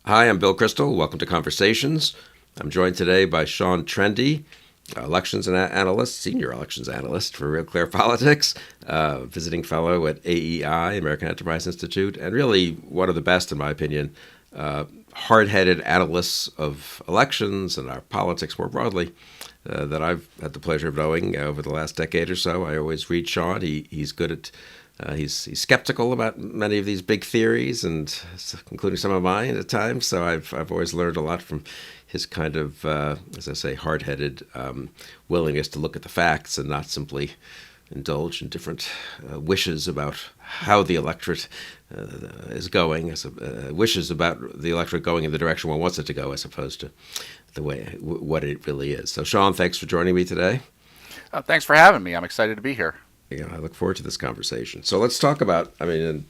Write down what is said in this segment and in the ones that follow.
Hi, I'm Bill Crystal. Welcome to Conversations. I'm joined today by Sean Trende, Elections Analyst, Senior Elections Analyst for RealClearPolitics, Visiting Fellow at AEI, American Enterprise Institute, and really one of the best, in my opinion, hard-headed analysts of elections and our politics more broadly that I've had the pleasure of knowing over the last decade or so. I always read Sean. He's good at he's skeptical about many of these big theories, and including some of mine at times. So I've always learned a lot from his kind of, as I say, hard-headed willingness to look at the facts and not simply indulge in different wishes about how the electorate is going, wishes about the electorate going in the direction one wants it to go, as opposed to the way what it really is. So, Sean, thanks for joining me today. Thanks for having me. I'm excited to be here. Yeah, I look forward to this conversation. So let's talk about elections,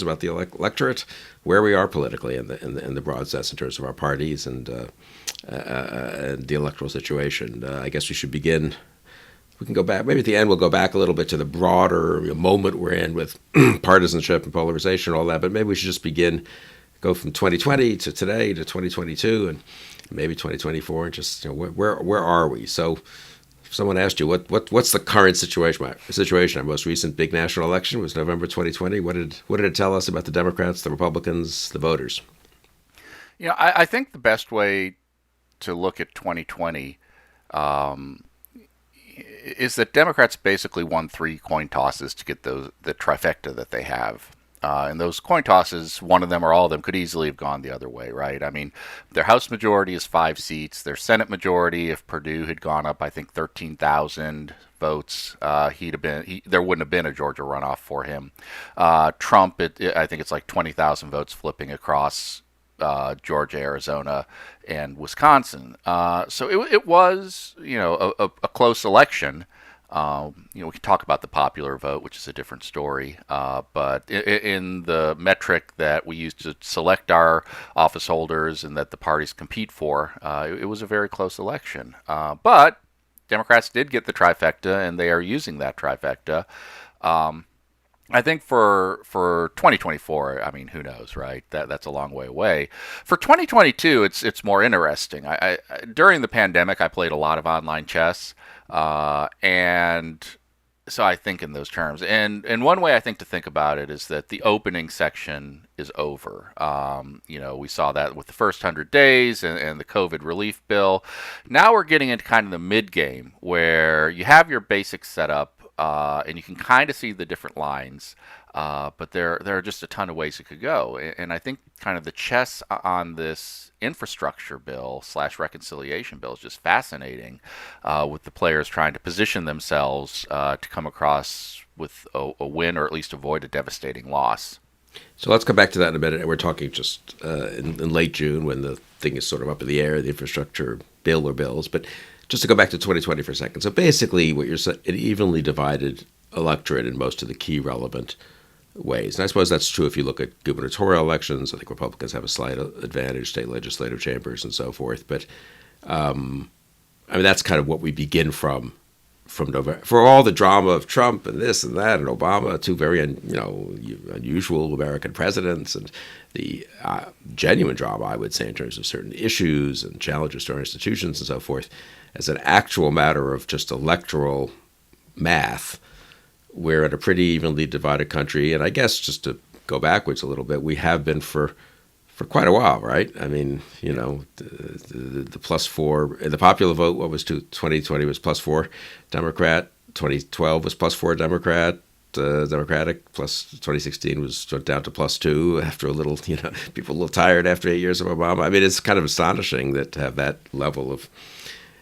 about the electorate, where we are politically in the broad sense in terms of our parties and the electoral situation. I guess we should begin. We can go back. Maybe at the end we'll go back a little bit to the broader moment we're in with partisanship and polarization and all that. But maybe we should just go from 2020 to today to 2022 and maybe 2024, and just where are we? So. If someone asked you what's the current situation? Our most recent big national election was November 2020. What did it tell us about the Democrats, the Republicans, the voters? I think the best way to look at 2020 is that Democrats basically won three coin tosses to get the trifecta that they have. And those coin tosses, one of them or all of them, could easily have gone the other way, right? I mean, their House majority is 5 seats. Their Senate majority, if Perdue had gone up, I think 13,000 votes, there wouldn't have been a Georgia runoff for him. Trump, I think it's like 20,000 votes flipping across Georgia, Arizona, and Wisconsin. So it was, a close election. We can talk about the popular vote, which is a different story. But in the metric that we use to select our office holders and that the parties compete for, it was a very close election. But Democrats did get the trifecta, and they are using that trifecta. I think for 2024, I mean, who knows, right? That's a long way away. For 2022, it's more interesting. I during the pandemic, I played a lot of online chess, and so I think in those terms. And one way I think to think about it is that the opening section is over. We saw that with the first 100 days and the COVID relief bill. Now we're getting into kind of the mid game where you have your basics set up. And you can kind of see the different lines, but there are just a ton of ways it could go. And I think kind of the chess on this infrastructure bill / reconciliation bill is just fascinating, with the players trying to position themselves to come across with a win or at least avoid a devastating loss. So let's come back to that in a minute. We're talking just in late June when the thing is sort of up in the air, the infrastructure bill or bills, but. Just to go back to 2020 for a second. So basically what you're saying, an evenly divided electorate in most of the key relevant ways. And I suppose that's true if you look at gubernatorial elections. I think Republicans have a slight advantage, state legislative chambers and so forth. But that's kind of what we begin from November. For all the drama of Trump and this and that and Obama, two very unusual American presidents, and the genuine drama, I would say, in terms of certain issues and challenges to our institutions and so forth, as an actual matter of just electoral math, we're in a pretty evenly divided country. And I guess just to go backwards a little bit, we have been for quite a while, right? I mean, the +4, the popular vote, what was 2020 was +4 Democrat, 2012 was +4 Democrat, Democratic, plus 2016 was down to +2 after a little, people a little tired after 8 years of Obama. I mean, it's kind of astonishing that to have that level of,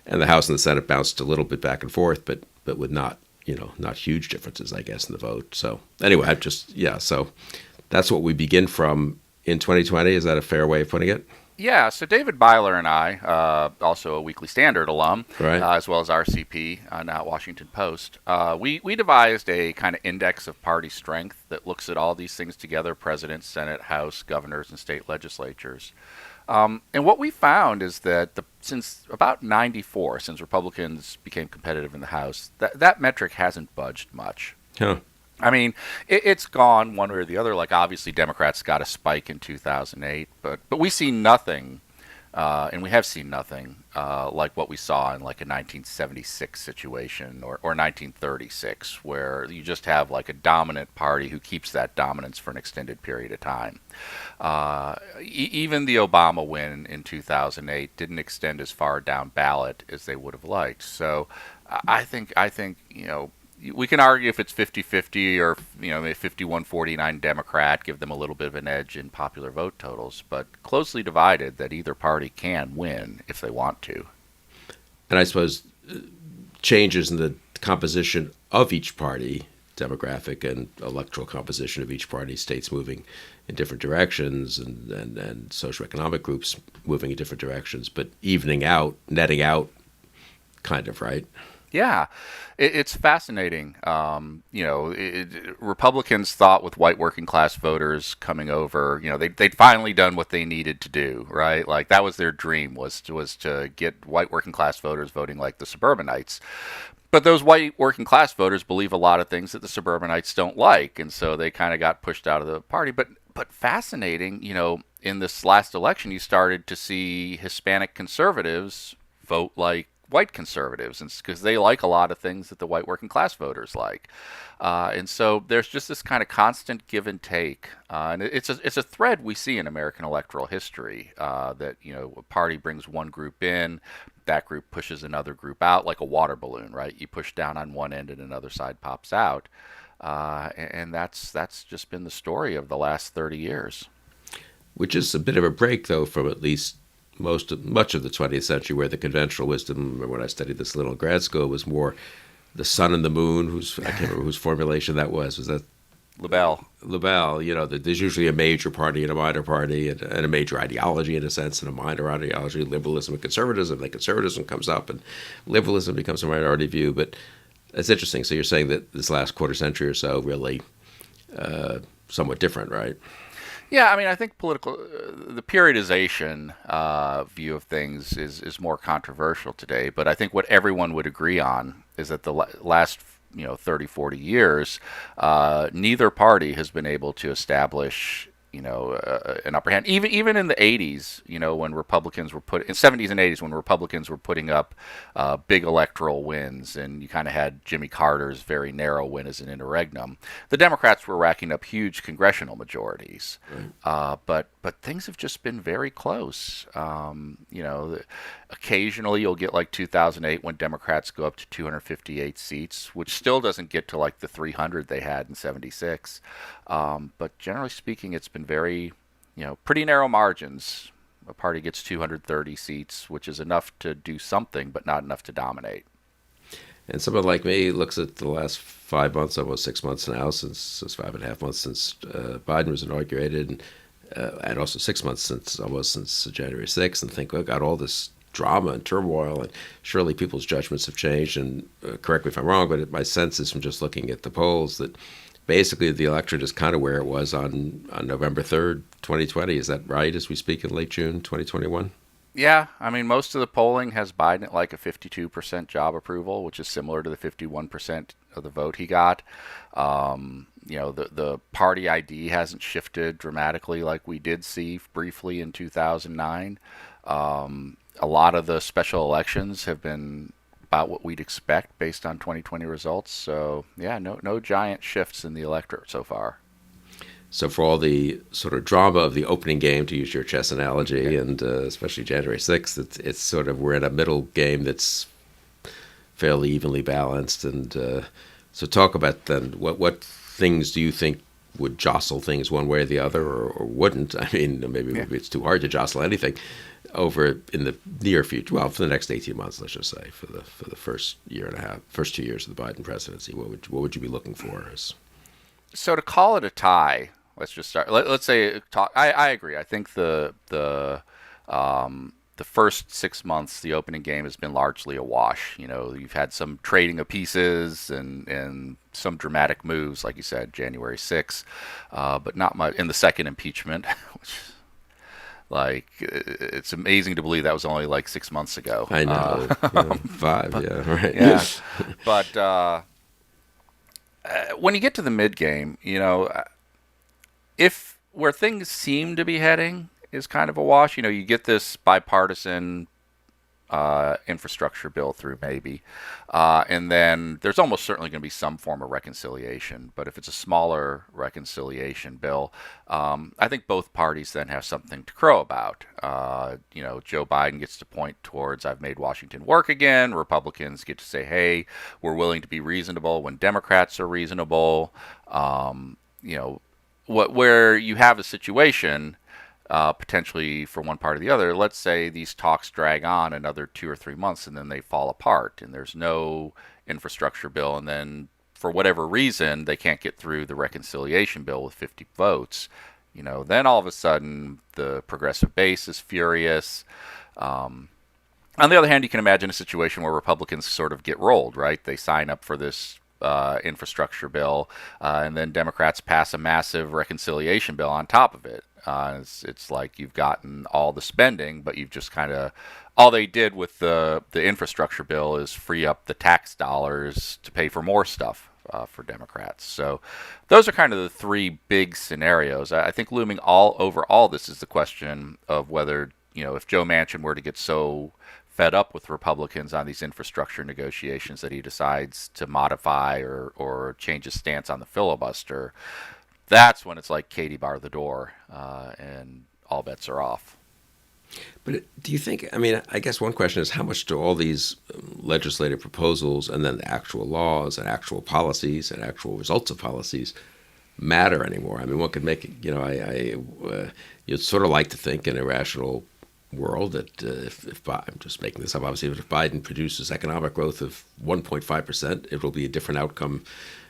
and the House and the Senate bounced a little bit back and forth, but with not huge differences, I guess, in the vote. So anyway, so that's what we begin from in 2020. Is that a fair way of putting it? Yeah, so David Byler and I, also a Weekly Standard alum, right. As well as RCP, now Washington Post, we devised a kind of index of party strength that looks at all these things together: president, Senate, House, governors, and state legislatures. And what we found is that since about 94, since Republicans became competitive in the House, that metric hasn't budged much. Huh. I mean, it's gone one way or the other. Like obviously, Democrats got a spike in 2008, but we see nothing, and we have seen nothing like what we saw in like a 1976 situation or 1936, where you just have like a dominant party who keeps that dominance for an extended period of time. Even the Obama win in 2008 didn't extend as far down ballot as they would have liked. So I think we can argue if it's 50-50 or 51-49 Democrat, give them a little bit of an edge in popular vote totals, but closely divided that either party can win if they want to. And I suppose changes in the composition of each party, demographic and electoral composition of each party, states moving in different directions and socioeconomic groups moving in different directions, but evening out, netting out, kind of, right? Yeah, it's fascinating. Republicans thought with white working class voters coming over, they'd finally done what they needed to do, right? Like that was their dream was to get white working class voters voting like the suburbanites. But those white working class voters believe a lot of things that the suburbanites don't like, and so they kind of got pushed out of the party. But fascinating, in this last election, you started to see Hispanic conservatives vote like white conservatives, and because they like a lot of things that the white working class voters like, and so there's just this kind of constant give and take, and it's a thread we see in American electoral history, that a party brings one group in, that group pushes another group out like a water balloon, right? You push down on one end and another side pops out, and that's just been the story of the last 30 years. Which is a bit of a break, though, from at least much of the 20th century, where the conventional wisdom, when I studied this little in grad school, was more the sun and the moon. I can't remember whose formulation that was. Was that LaBelle? LaBelle. There's usually a major party and a minor party, and a major ideology in a sense, and a minor ideology, liberalism and conservatism. Then conservatism comes up, and liberalism becomes a minority view. But that's interesting. So you're saying that this last quarter century or so really somewhat different, right? Yeah, I mean, I think the periodization view of things is more controversial today, but I think what everyone would agree on is that the last 30, 40 years, neither party has been able to establish an upper hand. Even in the 80s, when Republicans were in 70s and 80s, when Republicans were putting up big electoral wins, and you kind of had Jimmy Carter's very narrow win as an interregnum, the Democrats were racking up huge congressional majorities. Right. But things have just been very close. Occasionally you'll get like 2008 when Democrats go up to 258 seats, which still doesn't get to like the 300 they had in 76. But generally speaking, it's been very, pretty narrow margins. A party gets 230 seats, which is enough to do something, but not enough to dominate. And someone like me looks at the last 5 months, almost 6 months now, since 5.5 months since Biden was inaugurated, and also 6 months since January 6th, and think, well, got all this drama and turmoil, and surely people's judgments have changed. And correct me if I'm wrong, but my sense is from just looking at the polls that basically the electorate is kind of where it was on November 3rd, 2020. Is that right, as we speak in late June 2021? Yeah, I mean, most of the polling has Biden at like a 52% job approval, which is similar to the 51% of the vote he got. The party ID hasn't shifted dramatically like we did see briefly in 2009. A lot of the special elections have been about what we'd expect based on 2020 results. So, yeah, no giant shifts in the electorate so far. So for all the sort of drama of the opening game, to use your chess analogy, and especially January 6th, it's sort of we're in a middle game that's fairly evenly balanced. And so talk about then what things do you think would jostle things one way or the other, or wouldn't? I mean, maybe it's too hard to jostle anything over in the near future. Well, for the next 18 months, let's just say, for the first year and a half, first 2 years of the Biden presidency, what would you be looking for? So to call it a tie, let's just start. Let's say talk. I agree. I think the first 6 months, the opening game has been largely a wash. You've had some trading of pieces and some dramatic moves, like you said, January 6th, but not much in the second impeachment, which. Like, it's amazing to believe that was only like 6 months ago. I know. 5, yeah, right. Yeah. But when you get to the mid game, if where things seem to be heading is kind of a wash, you get this bipartisan infrastructure bill through maybe, and then there's almost certainly going to be some form of reconciliation. But if it's a smaller reconciliation bill, I think both parties then have something to crow about. Joe Biden gets to point towards "I've made Washington work again." Republicans get to say, "Hey, we're willing to be reasonable when Democrats are reasonable." Where you have a situation potentially for one part or the other. Let's say these talks drag on another 2 or 3 months and then they fall apart and there's no infrastructure bill, and then for whatever reason they can't get through the reconciliation bill with 50 votes. Then all of a sudden the progressive base is furious. On the other hand, you can imagine a situation where Republicans sort of get rolled, right? They sign up for this infrastructure bill, and then Democrats pass a massive reconciliation bill on top of it. It's like you've gotten all the spending, but you've just kind of all they did with the infrastructure bill is free up the tax dollars to pay for more stuff for Democrats. So those are kind of the three big scenarios. I think looming all over all this is the question of whether if Joe Manchin were to get so fed up with Republicans on these infrastructure negotiations that he decides to modify or change his stance on the filibuster, that's when it's like Katie bar the door, and all bets are off. But do you think, I guess one question is how much do all these legislative proposals and then the actual laws and actual policies and actual results of policies matter anymore? One could make it, you'd sort of like to think in a rational world that if I'm just making this up, obviously, if Biden produces economic growth of 1.5%, it will be a different outcome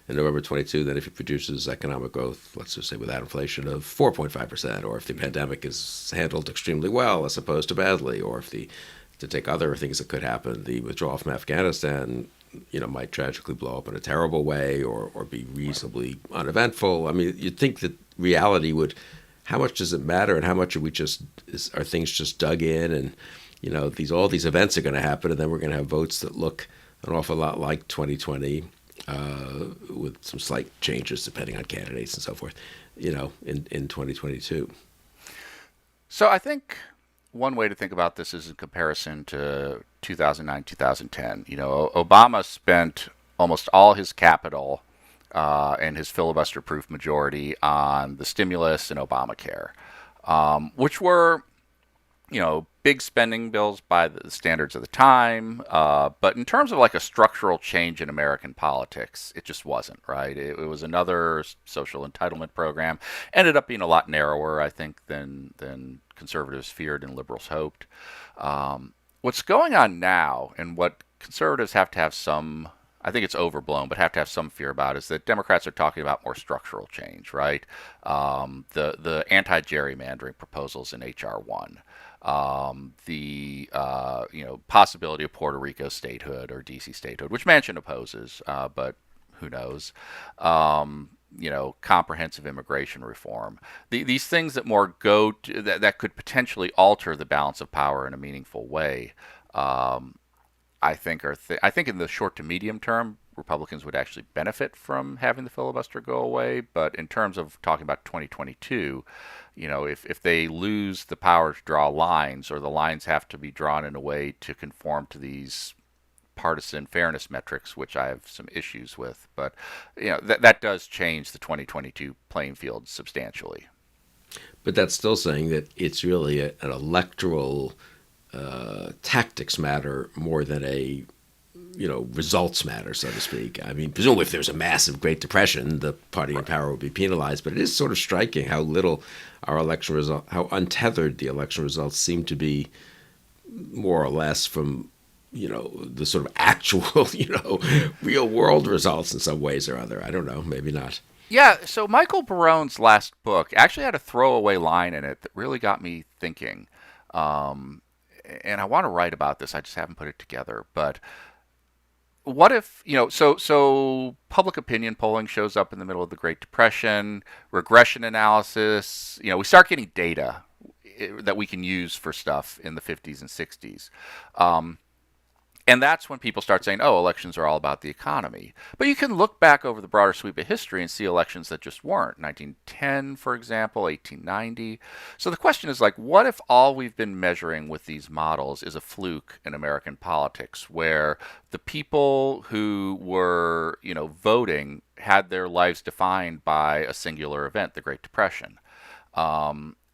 in November 22 than if he produces economic growth, let's just say without inflation, of 4.5%, or if the pandemic is handled extremely well as opposed to badly, or if to take other things that could happen, the withdrawal from Afghanistan, might tragically blow up in a terrible way or be reasonably uneventful. You'd think that reality would. How much does it matter, and how much are things just dug in, and all these events are going to happen, and then we're going to have votes that look an awful lot like 2020, with some slight changes depending on candidates and so forth, in 2022. So I think one way to think about this is in comparison to 2009, 2010. Obama spent almost all his capital and his filibuster-proof majority on the stimulus and Obamacare, which were, big spending bills by the standards of the time. But in terms of like a structural change in American politics, it just wasn't, right? It was another social entitlement program. Ended up being a lot narrower, I think, than conservatives feared and liberals hoped. What's going on now, and what conservatives have to have some, I think it's overblown, but have to have some fear about, is that Democrats are talking about more structural change, right? The anti-gerrymandering proposals in H.R. 1, the possibility of Puerto Rico statehood or D.C. statehood, which Manchin opposes, but who knows? Comprehensive immigration reform. These things that more go to, that could potentially alter the balance of power in a meaningful way. I think in the short to medium term, Republicans would actually benefit from having the filibuster go away. But in terms of talking about 2022, if they lose the power to draw lines, or the lines have to be drawn in a way to conform to these partisan fairness metrics, which I have some issues with, but that does change the 2022 playing field substantially. But that's still saying that it's really an electoral tactics matter more than a results matter, so to speak. Presumably if there's a massive Great Depression, the party in power will be penalized, but it is sort of striking how little our election result, how untethered the election results seem to be, more or less, from the sort of actual real world results in some ways or other. I don't know, maybe not. Yeah, so Michael Barone's last book actually had a throwaway line in it that really got me thinking. And I want to write about this. I just haven't put it together. But what if, so public opinion polling shows up in the middle of the Great Depression, regression analysis, we start getting data that we can use for stuff in the 50s and 60s. And that's when people start saying, oh, elections are all about the economy. But you can look back over the broader sweep of history and see elections that just weren't. 1910, for example, 1890. So the question is, like, what if all we've been measuring with these models is a fluke in American politics, where the people who were, voting had their lives defined by a singular event, the Great Depression?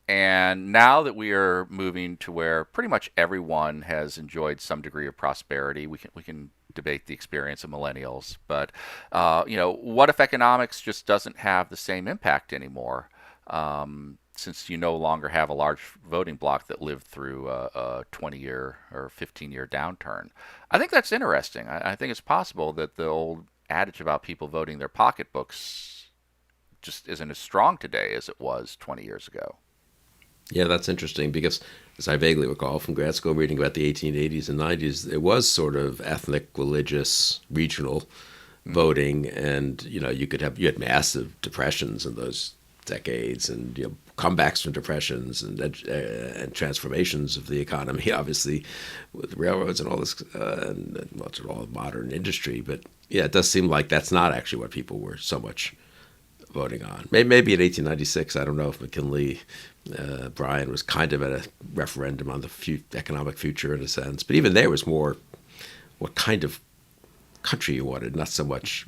And now that we are moving to where pretty much everyone has enjoyed some degree of prosperity, we can debate the experience of millennials, but what if economics just doesn't have the same impact anymore? Since you no longer have a large voting bloc that lived through a 20-year or 15-year downturn. I think that's interesting. I think it's possible that the old adage about people voting their pocketbooks just isn't as strong today as it was 20 years ago. Yeah, that's interesting because, as I vaguely recall from grad school reading about the 1880s and 90s, it was sort of ethnic, religious, regional voting, and you had massive depressions in those decades, and comebacks from depressions and transformations of the economy, obviously with railroads and all this, and much of all modern industry. But yeah, it does seem like that's not actually what people were so much voting on. Maybe in 1896, I don't know if McKinley, Bryan was kind of at a referendum on the economic future in a sense, but even there was more what kind of country you wanted, not so much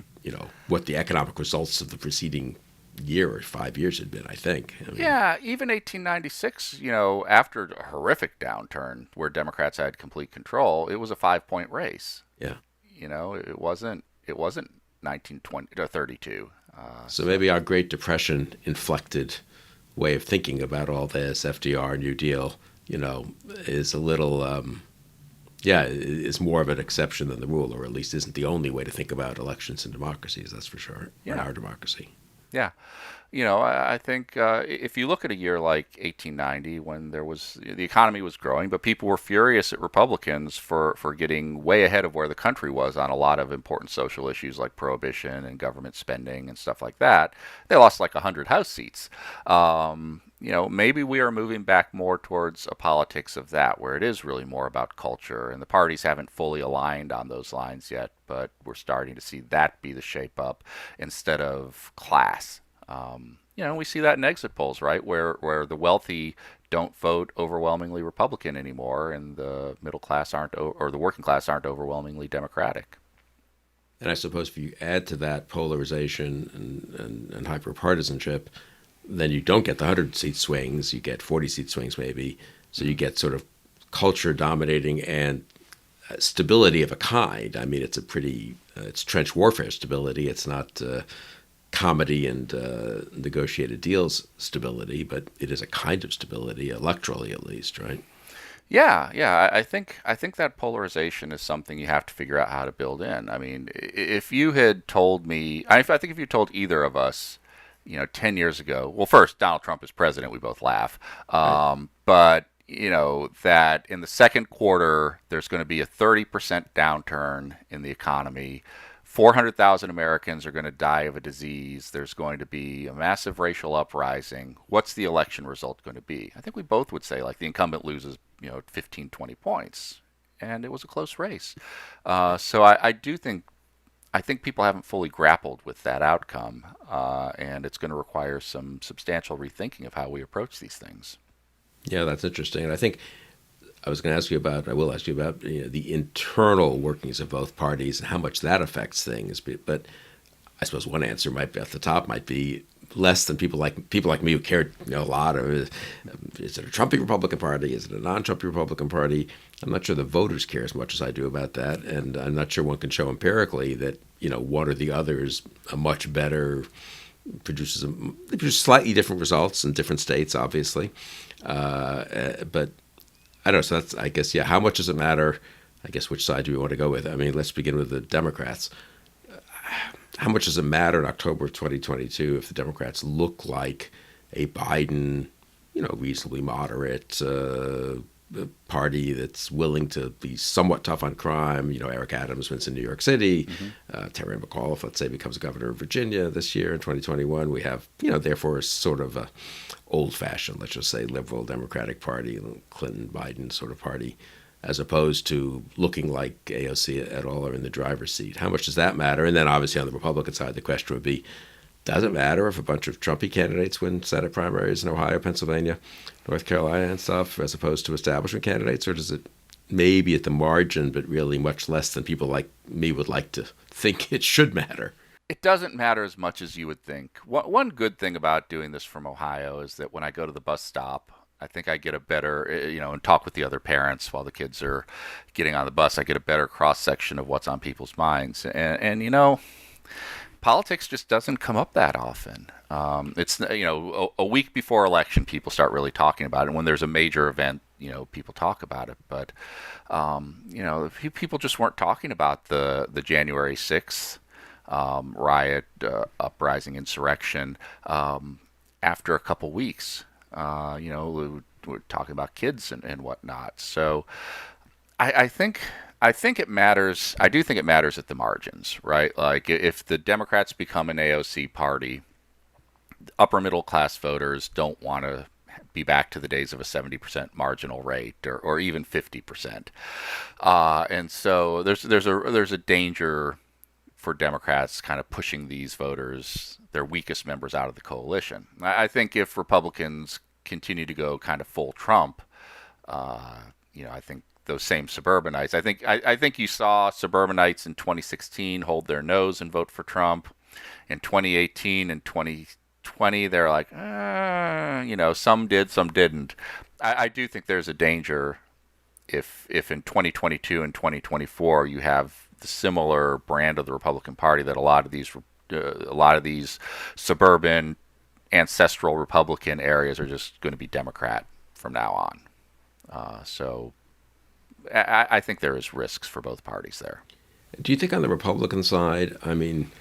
what the economic results of the preceding year or 5 years had been. I think. Yeah, even 1896, after a horrific downturn where Democrats had complete control, it was a 5-point race. Yeah. It wasn't 1920 or 32. So maybe our Great Depression inflected way of thinking about all this, FDR, New Deal, is a little, is more of an exception than the rule, or at least isn't the only way to think about elections in democracies, that's for sure, in our democracy. Yeah. I think if you look at a year like 1890, when the economy was growing, but people were furious at Republicans for getting way ahead of where the country was on a lot of important social issues like prohibition and government spending and stuff like that, they lost like 100 House seats. Maybe we are moving back more towards a politics of that, where it is really more about culture, and the parties haven't fully aligned on those lines yet, but we're starting to see that be the shape up instead of class. We see that in exit polls, right, where the wealthy don't vote overwhelmingly Republican anymore, and the middle class or the working class aren't overwhelmingly Democratic. And I suppose if you add to that polarization and hyperpartisanship, then you don't get the 100-seat swings, you get 40-seat swings maybe, so you get sort of culture dominating and stability of a kind. I mean, it's it's trench warfare stability. It's not comedy and negotiated deals stability, but it is a kind of stability, electorally at least, right? Yeah. I think that polarization is something you have to figure out how to build in. I mean, if you had told me, I think if you told either of us, 10 years ago, well, first, Donald Trump is president, we both laugh. Right. But, that in the second quarter, there's going to be a 30% downturn in the economy. 400,000 Americans are going to die of a disease. There's going to be a massive racial uprising. What's the election result going to be? I think we both would say, like, the incumbent loses, 15, 20 points. And it was a close race. So I think people haven't fully grappled with that outcome, and it's going to require some substantial rethinking of how we approach these things. Yeah, that's interesting. And I think I will ask you about the internal workings of both parties and how much that affects things. But I suppose one answer at the top might be less than people like me who care a lot. Or is it a Trumpy Republican Party? Is it a non-Trumpy Republican Party? I'm not sure the voters care as much as I do about that, and I'm not sure one can show empirically that one or the other is a much better they produce slightly different results in different states, obviously, but I don't know. So that's, I guess, how much does it matter? I guess which side do we want to go with? I mean, let's begin with the Democrats. How much does it matter in October of 2022 if the Democrats look like a Biden, reasonably moderate party that's willing to be somewhat tough on crime? Eric Adams wins in New York City. Mm-hmm. Terry McAuliffe, let's say, becomes governor of Virginia this year in 2021. We have, therefore, sort of a old-fashioned, let's just say, liberal Democratic Party, Clinton, Biden sort of party. as opposed to looking like AOC at all are in the driver's seat. How much does that matter? And then obviously on the Republican side, the question would be, does it matter if a bunch of Trumpy candidates win Senate primaries in Ohio, Pennsylvania, North Carolina and stuff, as opposed to establishment candidates? Or does it maybe at the margin, but really much less than people like me would like to think it should matter? It doesn't matter as much as you would think. One good thing about doing this from Ohio is that when I go to the bus stop, I think I get a better, and talk with the other parents while the kids are getting on the bus. I get a better cross section of what's on people's minds. And politics just doesn't come up that often. It's, a week before election, people start really talking about it. And when there's a major event, people talk about it. But, people just weren't talking about the January 6th riot, uprising, insurrection after a couple weeks. We're talking about kids and whatnot. So I think it matters. I do think it matters at the margins, right? Like if the Democrats become an AOC party, upper middle class voters don't want to be back to the days of a 70% marginal rate or even 50%. And so there's a danger for Democrats kind of pushing these voters, their weakest members, out of the coalition. I think if Republicans continue to go kind of full Trump, I think those same suburbanites. I think you saw suburbanites in 2016 hold their nose and vote for Trump. In 2018 and 2020, they're like, some did, some didn't. I do think there's a danger if in 2022 and 2024 you have the similar brand of the Republican Party, that a lot of these suburban ancestral Republican areas are just going to be Democrat from now on. So I think there is risks for both parties there. Do you think on the Republican side, I mean,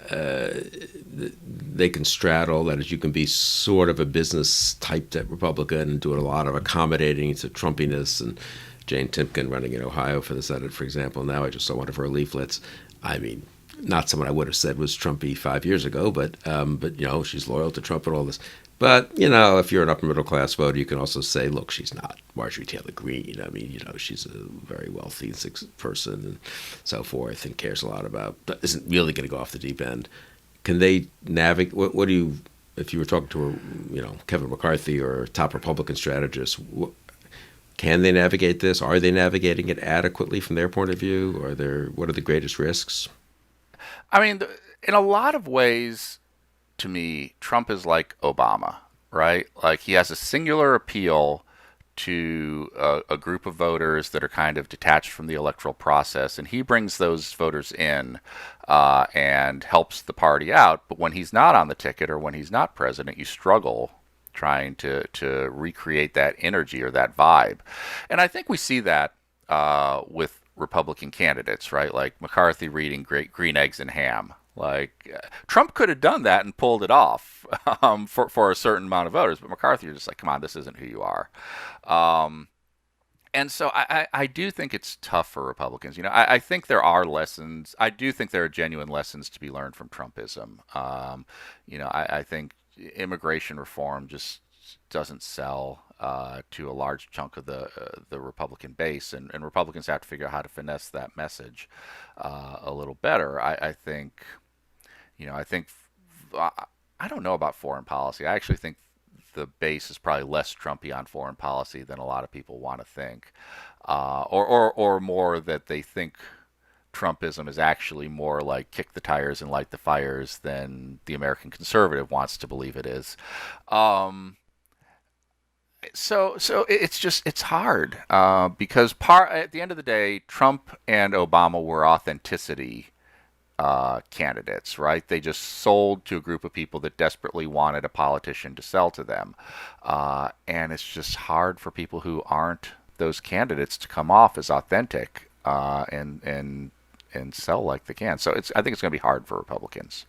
they can straddle, that is, you can be sort of a business type Republican and do a lot of accommodating to Trumpiness, and Jane Timken running in Ohio for the Senate, for example. Now I just saw one of her leaflets. I mean, not someone I would have said was Trumpy 5 years ago, but she's loyal to Trump and all this. But, if you're an upper middle class voter, you can also say, look, she's not Marjorie Taylor Greene. I mean, she's a very wealthy person and so forth, and cares a lot about, isn't really going to go off the deep end. Can they navigate? What do you, if you were talking to, Kevin McCarthy or top Republican strategists, can they navigate this? Are they navigating it adequately from their point of view? What are the greatest risks? I mean, in a lot of ways, to me, Trump is like Obama, right? Like he has a singular appeal to a group of voters that are kind of detached from the electoral process, and he brings those voters in and helps the party out. But when he's not on the ticket or when he's not president, you struggle trying to recreate that energy or that vibe. And I think we see that with Republican candidates, right? Like McCarthy reading Great Green Eggs and Ham. Like Trump could have done that and pulled it off for a certain amount of voters, but McCarthy is just like, come on, this isn't who you are. And so I do think it's tough for Republicans. I think there are lessons. I do think there are genuine lessons to be learned from Trumpism. I think immigration reform just doesn't sell to a large chunk of the Republican base, and Republicans have to figure out how to finesse that message a little better. I think I don't know about foreign policy. I actually think the base is probably less Trumpy on foreign policy than a lot of people want to think, or more that they think Trumpism is actually more like kick the tires and light the fires than the American conservative wants to believe it is. So it's hard because at the end of the day, Trump and Obama were authenticity candidates, right? They just sold to a group of people that desperately wanted a politician to sell to them, and it's just hard for people who aren't those candidates to come off as authentic and sell like they can. So I think it's going to be hard for Republicans.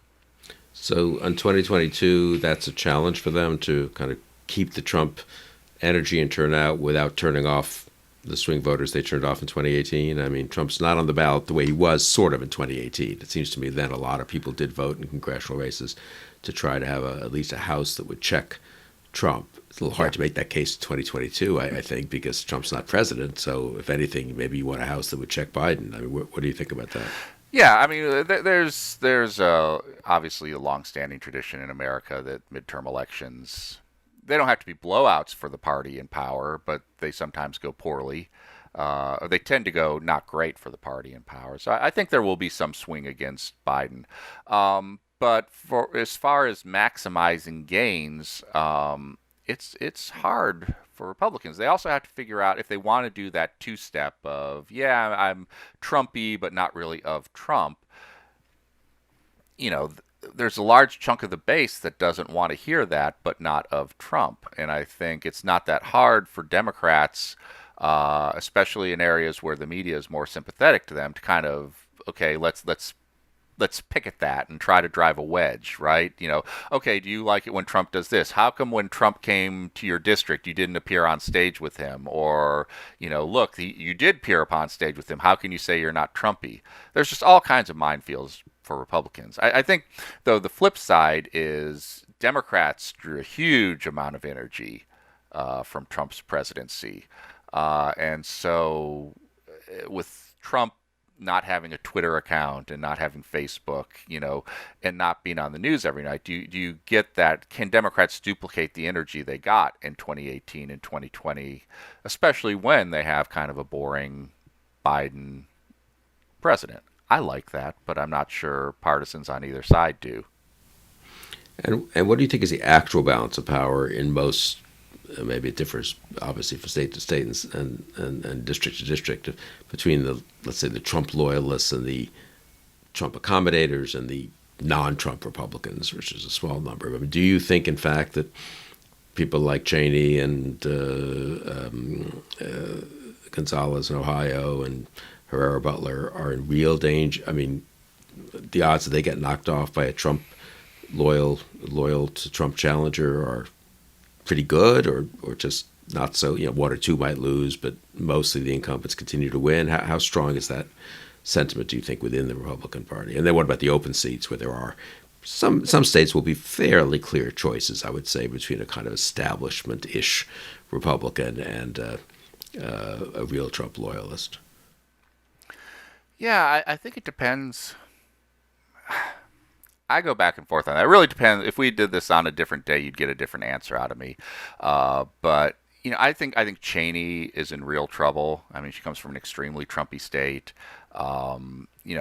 So in 2022, that's a challenge for them to kind of keep the Trump energy and turnout without turning off the swing voters they turned off in 2018. I mean, Trump's not on the ballot the way he was sort of in 2018. It seems to me then a lot of people did vote in congressional races to try to have at least a House that would check Trump. It's a little hard to make that case in 2022, I think, because Trump's not president. So, if anything, maybe you want a House that would check Biden. I mean, what do you think about that? Yeah, I mean, there's obviously a long-standing tradition in America that midterm elections, they don't have to be blowouts for the party in power, but they sometimes go poorly. Or they tend to go not great for the party in power. So I think there will be some swing against Biden. But for as far as maximizing gains, it's hard for Republicans. They also have to figure out if they want to do that two-step of, yeah, I'm Trumpy, but not really of Trump. There's a large chunk of the base that doesn't want to hear that, but not of Trump. And I think it's not that hard for Democrats, especially in areas where the media is more sympathetic to them, to kind of, okay, let's pick at that and try to drive a wedge, right? Okay, do you like it when Trump does this? How come when Trump came to your district, you didn't appear on stage with him? Or, look, you did appear upon stage with him. How can you say you're not Trumpy? There's just all kinds of minefields for Republicans. I think, though, the flip side is Democrats drew a huge amount of energy from Trump's presidency. And so with Trump not having a Twitter account and not having Facebook, and not being on the news every night, do you get that? Can Democrats duplicate the energy they got in 2018 and 2020, especially when they have kind of a boring Biden president? I like that, but I'm not sure partisans on either side do. And what do you think is the actual balance of power in most? Maybe it differs obviously from state to state and district to district, between let's say the Trump loyalists and the Trump accommodators and the non-Trump Republicans, which is a small number. I mean, do you think, in fact, that people like Cheney and Gonzalez in Ohio and Herrera Butler are in real danger? I mean, the odds that they get knocked off by a Trump loyal to Trump challenger are pretty good, or just not so? One or two might lose, but mostly the incumbents continue to win. How strong is that sentiment, do you think, within the Republican Party? And then what about the open seats, where there are some states will be fairly clear choices, I would say, between a kind of establishment-ish Republican and a real Trump loyalist? Yeah, I think it depends. I go back and forth on that. It really depends. If we did this on a different day, you'd get a different answer out of me. But I think Cheney is in real trouble. I mean, she comes from an extremely Trumpy state.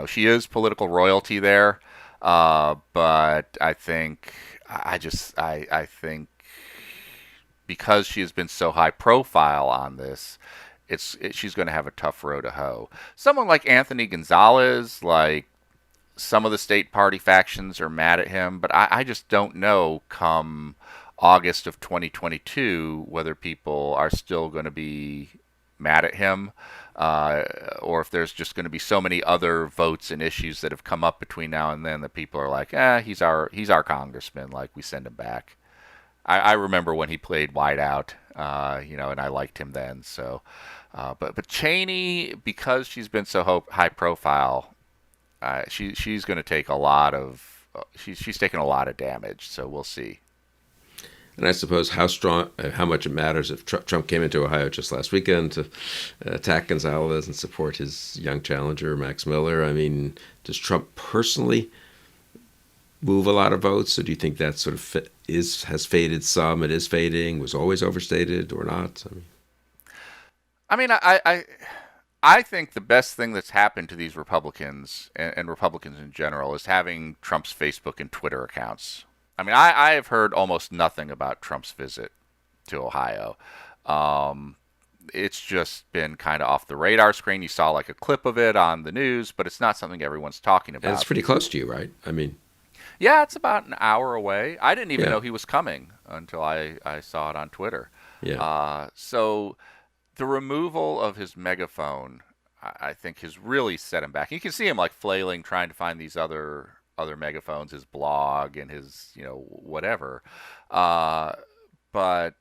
She is political royalty there. But I think I think because she has been so high profile on this, she's going to have a tough row to hoe. Someone like Anthony Gonzalez, like, some of the state party factions are mad at him, but I just don't know come August of 2022 whether people are still going to be mad at him, or if there's just going to be so many other votes and issues that have come up between now and then that people are like, he's our congressman, like, we send him back. I remember when he played wideout, and I liked him then. So, but Cheney, because she's been so high profile, she's going to take a lot of she's taken a lot of damage, so we'll see. And I suppose how much it matters if Trump came into Ohio just last weekend to attack Gonzalez and support his young challenger Max Miller. I mean, does Trump personally move a lot of votes, or do you think that sort of has faded some? It is fading. Was always overstated or not? I think the best thing that's happened to these Republicans and Republicans in general is having Trump's Facebook and Twitter accounts. I mean, I have heard almost nothing about Trump's visit to Ohio. It's just been kind of off the radar screen. You saw like a clip of it on the news, but it's not something everyone's talking about. And it's pretty close to you, right? I mean, yeah, it's about an hour away. I didn't even know he was coming until I saw it on Twitter. Yeah. So the removal of his megaphone, I think, has really set him back. You can see him like flailing, trying to find these other megaphones, his blog and his whatever. But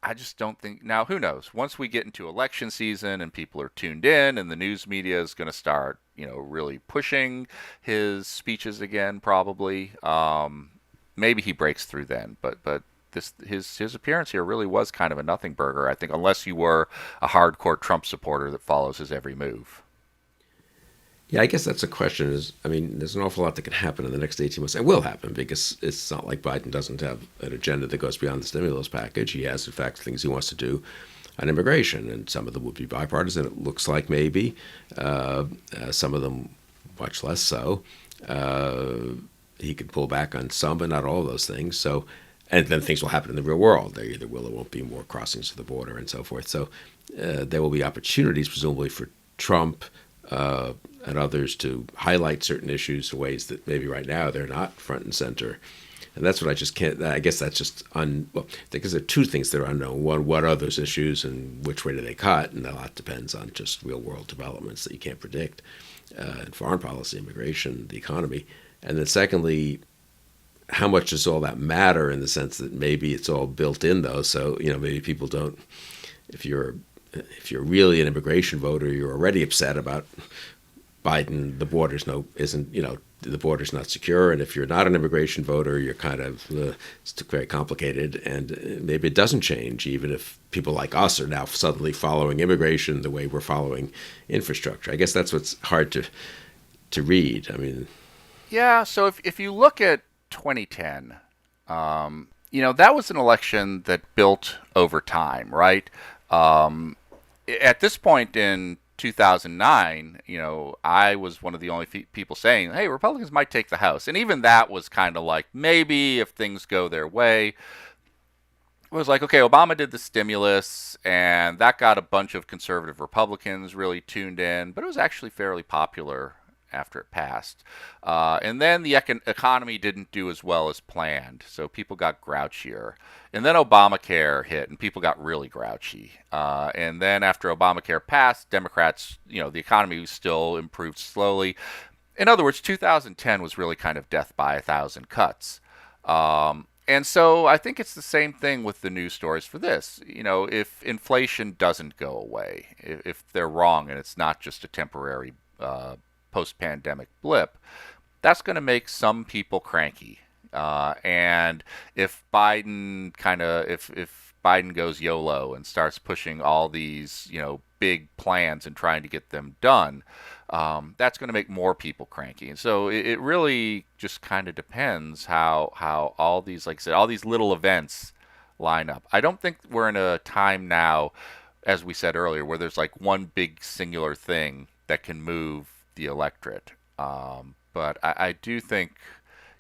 I just don't think, now who knows? Once we get into election season and people are tuned in and the news media is going to start really pushing his speeches again, probably. Maybe he breaks through then, but his appearance here really was kind of a nothing burger, I think, unless you were a hardcore Trump supporter that follows his every move. Yeah, I guess that's a question. There's an awful lot that can happen in the next 18 months. It will happen because it's not like Biden doesn't have an agenda that goes beyond the stimulus package. He has, in fact, things he wants to do on immigration, and some of them will be bipartisan, it looks like, maybe. Some of them much less so. He can pull back on some, but not all of those things. So, and then things will happen in the real world. There either will or won't be more crossings of the border and so forth. So there will be opportunities, presumably, for Trump and others to highlight certain issues in ways that maybe right now they're not front and center. And that's what I just can't. I guess that's just because there are two things that are unknown. One, what are those issues, and which way do they cut? And a lot depends on just real world developments that you can't predict in foreign policy, immigration, the economy. And then secondly, how much does all that matter in the sense that maybe it's all built in though. So maybe people don't. If you're really an immigration voter, you're already upset about Biden. The border's the border's not secure, and if you're not an immigration voter, you're kind of it's very complicated, and maybe it doesn't change, even if people like us are now suddenly following immigration the way we're following infrastructure. I guess that's what's hard to read. Yeah. So if you look at 2010, that was an election that built over time, right? At this point in 2009, I was one of the only people saying, hey, Republicans might take the House. And even that was kind of like, maybe if things go their way. It was like, okay, Obama did the stimulus, and that got a bunch of conservative Republicans really tuned in, but it was actually fairly popular after it passed. And then the economy didn't do as well as planned, so people got grouchier. And then Obamacare hit, and people got really grouchy. And then after Obamacare passed, Democrats, the economy still improved slowly. In other words, 2010 was really kind of death by 1,000 cuts. And so I think it's the same thing with the news stories for this. If inflation doesn't go away, if they're wrong and it's not just a temporary post-pandemic blip, that's going to make some people cranky. And if Biden if Biden goes YOLO and starts pushing all these big plans and trying to get them done, that's going to make more people cranky. And so it really just kind of depends how all these, like I said, all these little events line up. I don't think we're in a time now, as we said earlier, where there's like one big singular thing that can move the electorate. But I do think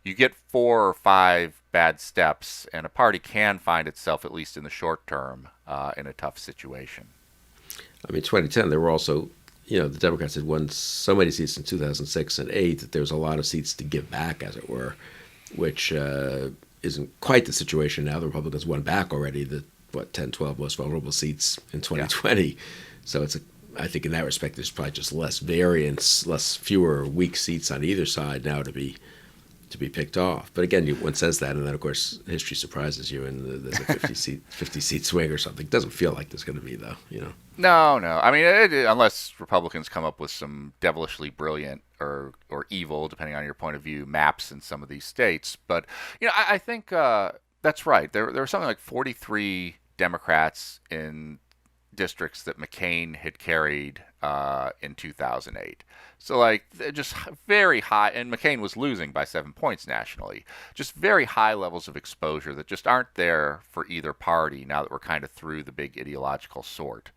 you get 4 or 5 bad steps, and a party can find itself, at least in the short term, in a tough situation. 2010, there were also, the Democrats had won so many seats in 2006 and 2008 that there was a lot of seats to give back, as it were, which isn't quite the situation now. The Republicans won back already the 10, 12 most vulnerable seats in 2020. Yeah. So I think in that respect, there's probably just less variance, fewer weak seats on either side now to be picked off. But again, one says that, and then of course history surprises you, and there's a 50 seat swing or something. It doesn't feel like there's going to be, though. No. Unless Republicans come up with some devilishly brilliant or evil, depending on your point of view, maps in some of these states. But I think that's right. There were something like 43 Democrats in districts that McCain had carried in 2008. So just very high, and McCain was losing by 7 points nationally. Just very high levels of exposure that just aren't there for either party now that we're kind of through the big ideological sort.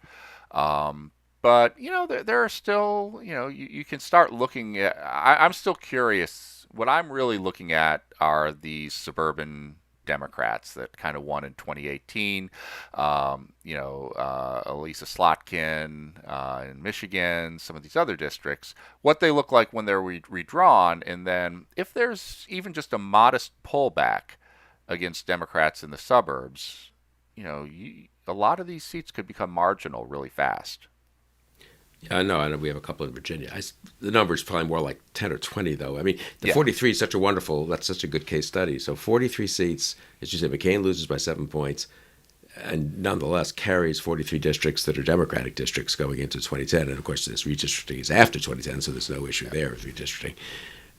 But there are still, you can start looking at. I'm still curious. What I'm really looking at are these suburban Democrats that kind of won in 2018. Elisa Slotkin in Michigan, some of these other districts, what they look like when they're redrawn, and then if there's even just a modest pullback against Democrats in the suburbs, a lot of these seats could become marginal really fast. Yeah, I know we have a couple in Virginia. The number is probably more like 10 or 20, though. 43 is that's such a good case study. So 43 seats, as you said, McCain loses by 7 points, and nonetheless carries 43 districts that are Democratic districts going into 2010. And of course, this redistricting is after 2010, so there's no issue there with redistricting.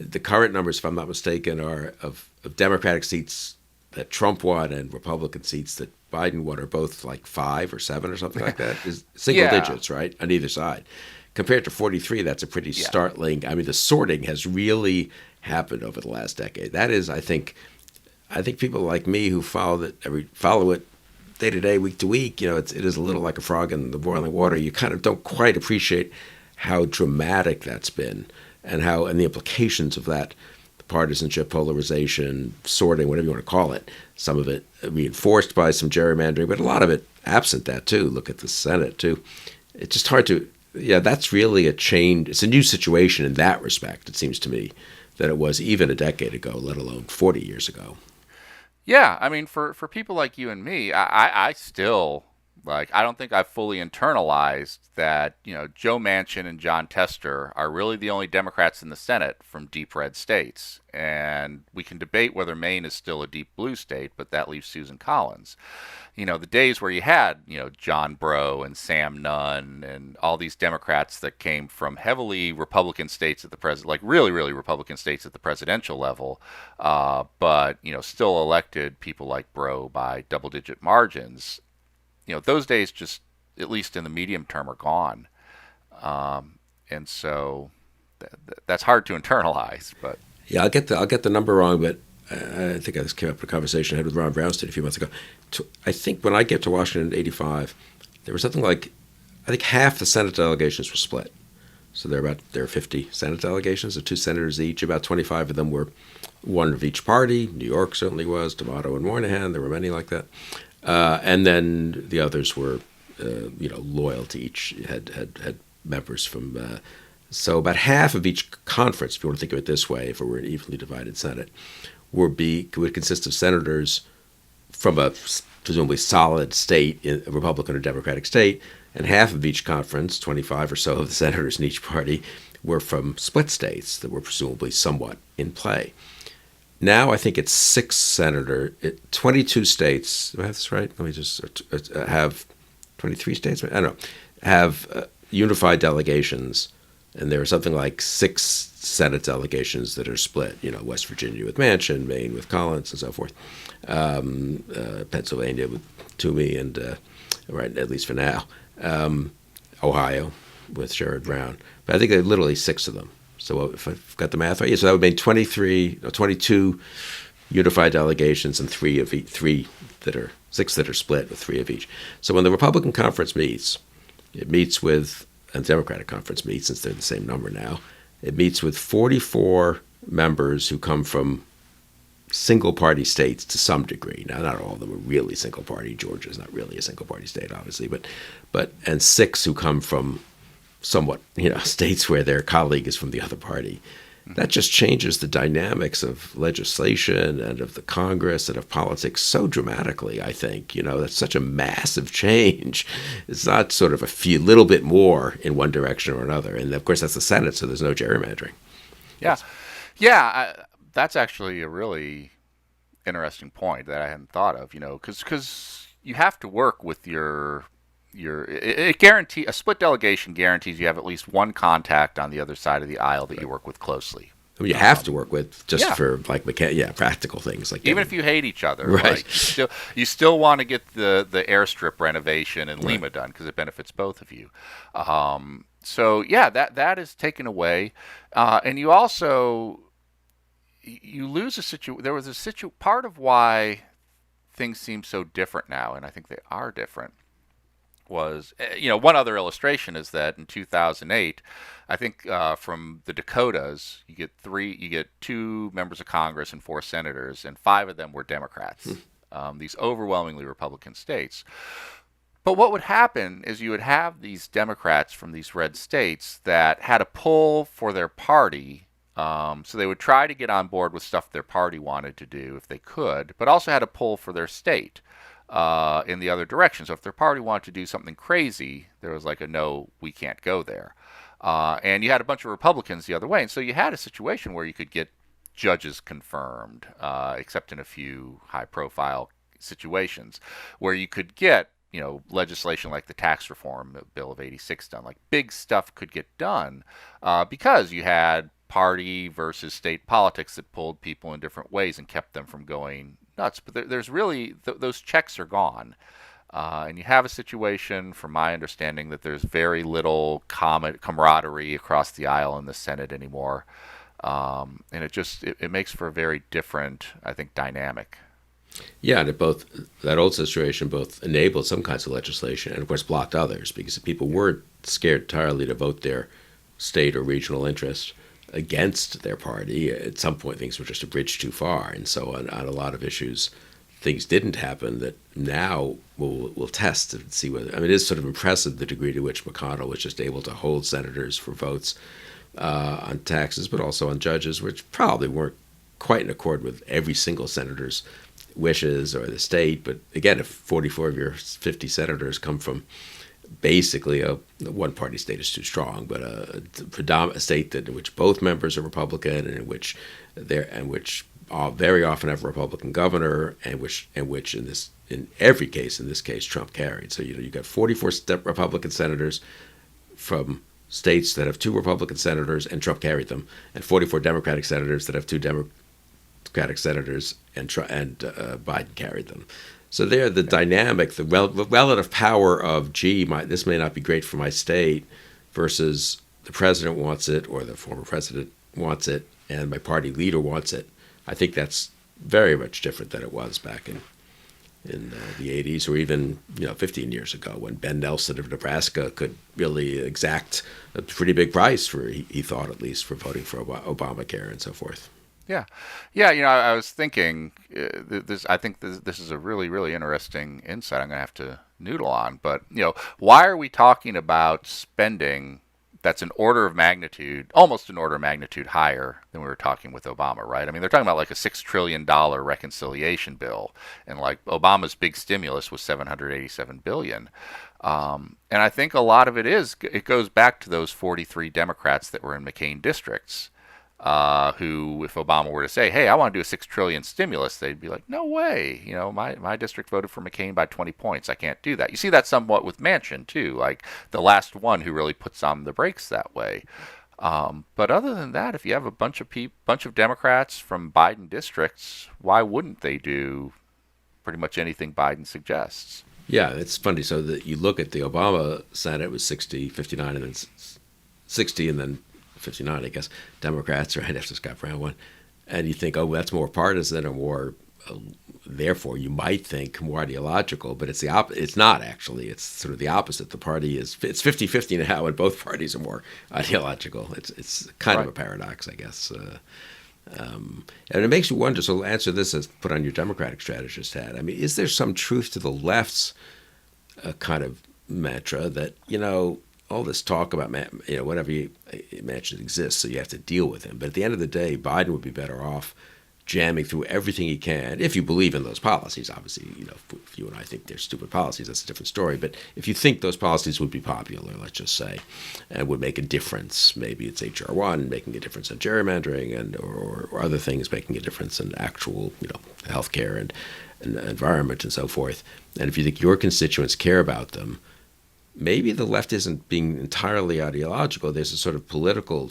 The current numbers, if I'm not mistaken, are of Democratic seats that Trump won and Republican seats that Biden won are both like 5 or 7 or something like that, is single Yeah, digits, right, on either side. Compared to 43, that's a pretty yeah. startling. I mean, the sorting has really happened over the last decade. That is, I think people like me who follow it day to day, week to week, it is a little like a frog in the boiling water. You kind of don't quite appreciate how dramatic that's been, and the implications of that, the partisanship, polarization, sorting, whatever you want to call it. Some of it reinforced by some gerrymandering, but a lot of it absent that too. Look at the Senate too. It's just hard to. Yeah, that's really a change. It's a new situation in that respect, it seems to me, than it was even a decade ago, let alone 40 years ago. Yeah, I mean, for people like you and me, I still like. I don't think I've fully internalized that. Joe Manchin and John Tester are really the only Democrats in the Senate from deep red states, and we can debate whether Maine is still a deep blue state, but that leaves Susan Collins. The days where you had, John Breaux and Sam Nunn and all these Democrats that came from heavily Republican states at the like really, really Republican states at the presidential level, but, still elected people like Breaux by double-digit margins. Those days just, at least in the medium term, are gone. And so that's hard to internalize, but. Yeah, I'll get the number wrong, but I think I just came up with a conversation I had with Ron Brownstein a few months ago. I think when I get to Washington in '85, there was something like, I think half the Senate delegations were split. So there are 50 Senate delegations of 2 senators each. About 25 of them were one of each party. New York certainly was, D'Amato and Moynihan. There were many like that. And then the others were, loyal to each, had members from. So about half of each conference, if you want to think of it this way, if it were an evenly divided Senate, would consist of senators from a presumably solid state, a Republican or Democratic state, and half of each conference, 25 or so of the senators in each party, were from split states that were presumably somewhat in play. Now I think it's 22 states. Do I have this right? Let me just have 23 states. I don't know. Have unified delegations, and there are something like 6 Senate delegations that are split. West Virginia with Manchin, Maine with Collins, and so forth. Pennsylvania with Toomey, and right, at least for now, Ohio with Sherrod Brown. But I think there are literally 6 of them. So if I've got the math right, so that would mean 22 unified delegations, and 6 that are split with 3 of each. So when the Republican conference meets, it meets with, and the Democratic conference meets, since they're the same number now, it meets with 44 members who come from single-party states to some degree. Now, not all of them are really single-party. Georgia's not really a single-party state, obviously, and 6 who come from somewhat, states where their colleague is from the other party. That just changes the dynamics of legislation and of the Congress and of politics so dramatically, I think. That's such a massive change. It's not sort of a little bit more in one direction or another. And, of course, that's the Senate, so there's no gerrymandering. Yeah. Yeah, that's actually a really interesting point that I hadn't thought of, because you have to work with a split delegation guarantees you have at least one contact on the other side of the aisle that you work with closely. I mean, you have to work with just for practical things like even if you hate each other, right? You still want to get the airstrip renovation in Lima done because it benefits both of you. So yeah, that is taken away, and you also you lose a situation. There was a part of why things seem so different now, and I think they are different. Was one other illustration is that in 2008, I think from the Dakotas you get 2 members of Congress and 4 senators, and 5 of them were Democrats. These overwhelmingly Republican states. But what would happen is you would have these Democrats from these red states that had a pull for their party. So they would try to get on board with stuff their party wanted to do if they could, but also had a pull for their state. In the other direction. So if their party wanted to do something crazy, there was like a no, we can't go there. And you had a bunch of Republicans the other way. And so you had a situation where you could get judges confirmed, except in a few high-profile situations, where you could get legislation like the tax reform bill of '86 done. Like big stuff could get done because you had party versus state politics that pulled people in different ways and kept them from going nuts. But there's really those checks are gone. And you have a situation, from my understanding, that there's very little camaraderie across the aisle in the Senate anymore. And it makes for a very different, I think, dynamic. Yeah, and that old situation both enabled some kinds of legislation and, of course, blocked others because people weren't scared entirely to vote their state or regional interest against their party. At some point, things were just a bridge too far, and so on a lot of issues, things didn't happen that now we'll test and see whether. I mean, it is sort of impressive the degree to which McConnell was just able to hold senators for votes on taxes, but also on judges, which probably weren't quite in accord with every single senator's wishes or the state. But again, if 44 of your 50 senators come from basically a one-party state is too strong, but a state in which both members are Republican and in which very often have a Republican governor, and which in every case, in this case, Trump carried. So you got 44 Republican senators from states that have two Republican senators, and Trump carried them, and 44 Democratic senators that have two Democratic senators, and Biden carried them. So there, the dynamic, the relative power of, this may not be great for my state, versus the president wants it, or the former president wants it, and my party leader wants it. I think that's very much different than it was back in the 80s, or even 15 years ago, when Ben Nelson of Nebraska could really exact a pretty big price for, he thought at least, for voting for Obamacare and so forth. Yeah, yeah. I was thinking I think this is a really, really interesting insight. I'm going to have to noodle on. But why are we talking about spending that's almost an order of magnitude higher than we were talking with Obama, right? I mean, they're talking about like a $6 trillion reconciliation bill, and like Obama's big stimulus was $787 billion. And I think a lot of it goes back to those 43 Democrats that were in McCain districts. Who, if Obama were to say, "Hey, I want to do a $6 trillion stimulus," they'd be like, "No way! My district voted for McCain by 20 points. I can't do that." You see that somewhat with Manchin too, like the last one who really puts on the brakes that way. But other than that, if you have a bunch of Democrats from Biden districts, why wouldn't they do pretty much anything Biden suggests? Yeah, it's funny. So that you look at the Obama Senate, it was 60, 59, and then 60, and then 59, I guess, Democrats, right after Scott Brown won. And you think, oh, that's more partisan or more, therefore, you might think more ideological, but it's it's not actually. It's sort of the opposite. The party it's 50-50 now, and both parties are more ideological. It's kind of a paradox, I guess. And it makes you wonder, so answer this as put on your Democratic strategist hat. I mean, is there some truth to the left's kind of mantra that, all this talk about, whatever you imagine exists, so you have to deal with him. But at the end of the day, Biden would be better off jamming through everything he can, if you believe in those policies. Obviously, if you and I think they're stupid policies, that's a different story. But if you think those policies would be popular, let's just say, and would make a difference, maybe it's H.R. 1 making a difference in gerrymandering, and or other things making a difference in actual, healthcare and environment and so forth. And if you think your constituents care about them, maybe the left isn't being entirely ideological. There's a sort of political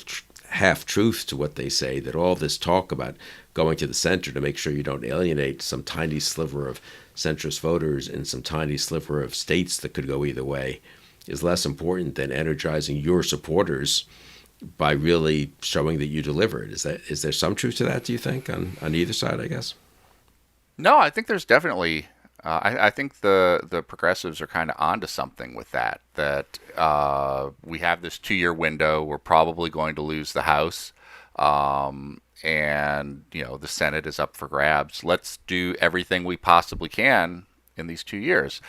half-truth to what they say, that all this talk about going to the center to make sure you don't alienate some tiny sliver of centrist voters in some tiny sliver of states that could go either way is less important than energizing your supporters by really showing that you delivered. Is there some truth to that, do you think, on either side, I guess? No, I think there's definitely. I think the progressives are kind of onto something with that. That we have this 2-year window. We're probably going to lose the House, and the Senate is up for grabs. Let's do everything we possibly can in these 2 years.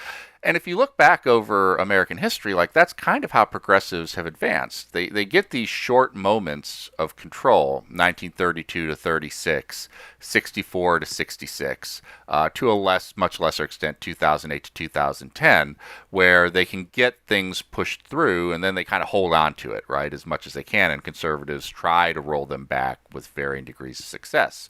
And if you look back over American history, like that's kind of how progressives have advanced. They get these short moments of control, 1932 to 36, 64 to 66, to a much lesser extent, 2008 to 2010, where they can get things pushed through and then they kind of hold on to it, right, as much as they can. And conservatives try to roll them back with varying degrees of success.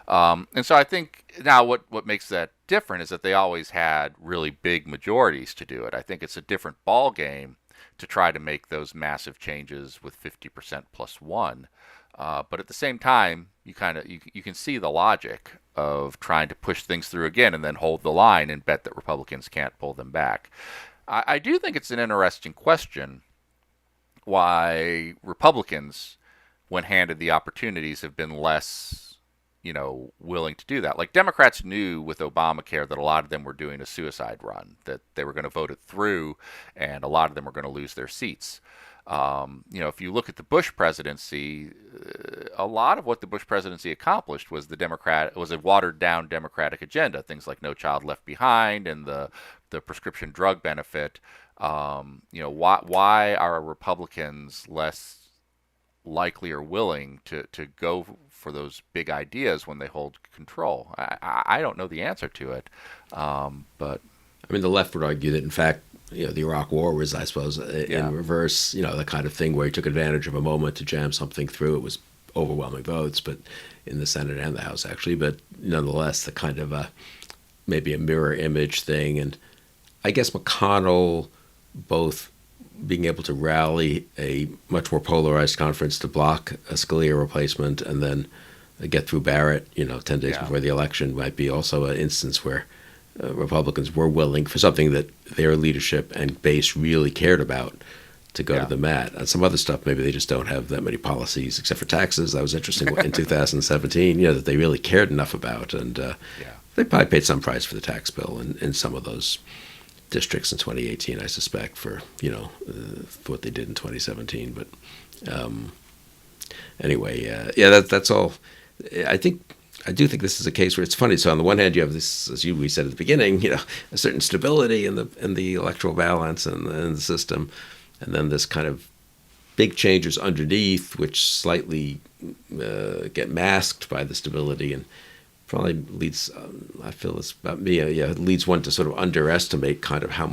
And so I think now what makes that different is that they always had really big majorities to do it. I think it's a different ball game to try to make those massive changes with 50% plus one. But at the same time, you can see the logic of trying to push things through again and then hold the line and bet that Republicans can't pull them back. I do think it's an interesting question why Republicans, when handed the opportunities, have been less, willing to do that. Like Democrats knew with Obamacare that a lot of them were doing a suicide run, that they were going to vote it through, and a lot of them were going to lose their seats. If you look at the Bush presidency, a lot of what the Bush presidency accomplished was a watered down Democratic agenda. Things like No Child Left Behind and the prescription drug benefit. Why are Republicans less likely or willing to go for those big ideas when they hold control? I don't know the answer to it, but I mean, the left would argue that, in fact, the Iraq War was, I suppose, in reverse, the kind of thing where he took advantage of a moment to jam something through. It was overwhelming votes, but in the Senate and the House, actually. But nonetheless, the kind of maybe a mirror image thing. And I guess McConnell both being able to rally a much more polarized conference to block a Scalia replacement and then get through Barrett, 10 days before the election might be also an instance where Republicans were willing for something that their leadership and base really cared about to go to the mat. And some other stuff, maybe they just don't have that many policies, except for taxes. That was interesting in 2017, that they really cared enough about. And they probably paid some price for the tax bill in some of those districts in 2018, I suspect, for what they did in 2017. But anyway, that's all. I do think this is a case where it's funny. So on the one hand, you have this, as we said at the beginning, a certain stability in the electoral balance and the system, and then this kind of big changes underneath, which slightly get masked by the stability, and probably leads. I feel it's about me. It leads one to sort of underestimate kind of how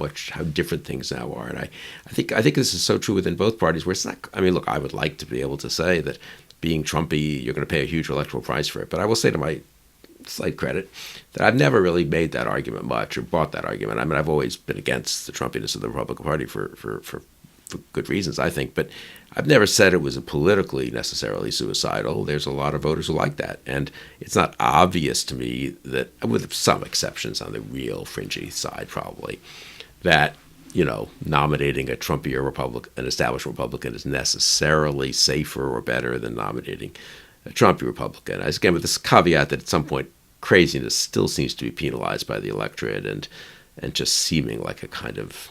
different things now are. And I think this is so true within both parties, where it's not. I mean, look, I would like to be able to say that being Trumpy, you're going to pay a huge electoral price for it. But I will say, to my slight credit, that I've never really made that argument much or bought that argument. I mean, I've always been against the Trumpiness of the Republican Party for good reasons, I think. But I've never said it was politically necessarily suicidal. There's a lot of voters who like that. And it's not obvious to me that, with some exceptions on the real fringy side probably, that nominating a Trumpier an established Republican is necessarily safer or better than nominating a Trumpy Republican. Again, with this caveat that at some point craziness still seems to be penalized by the electorate and just seeming like a kind of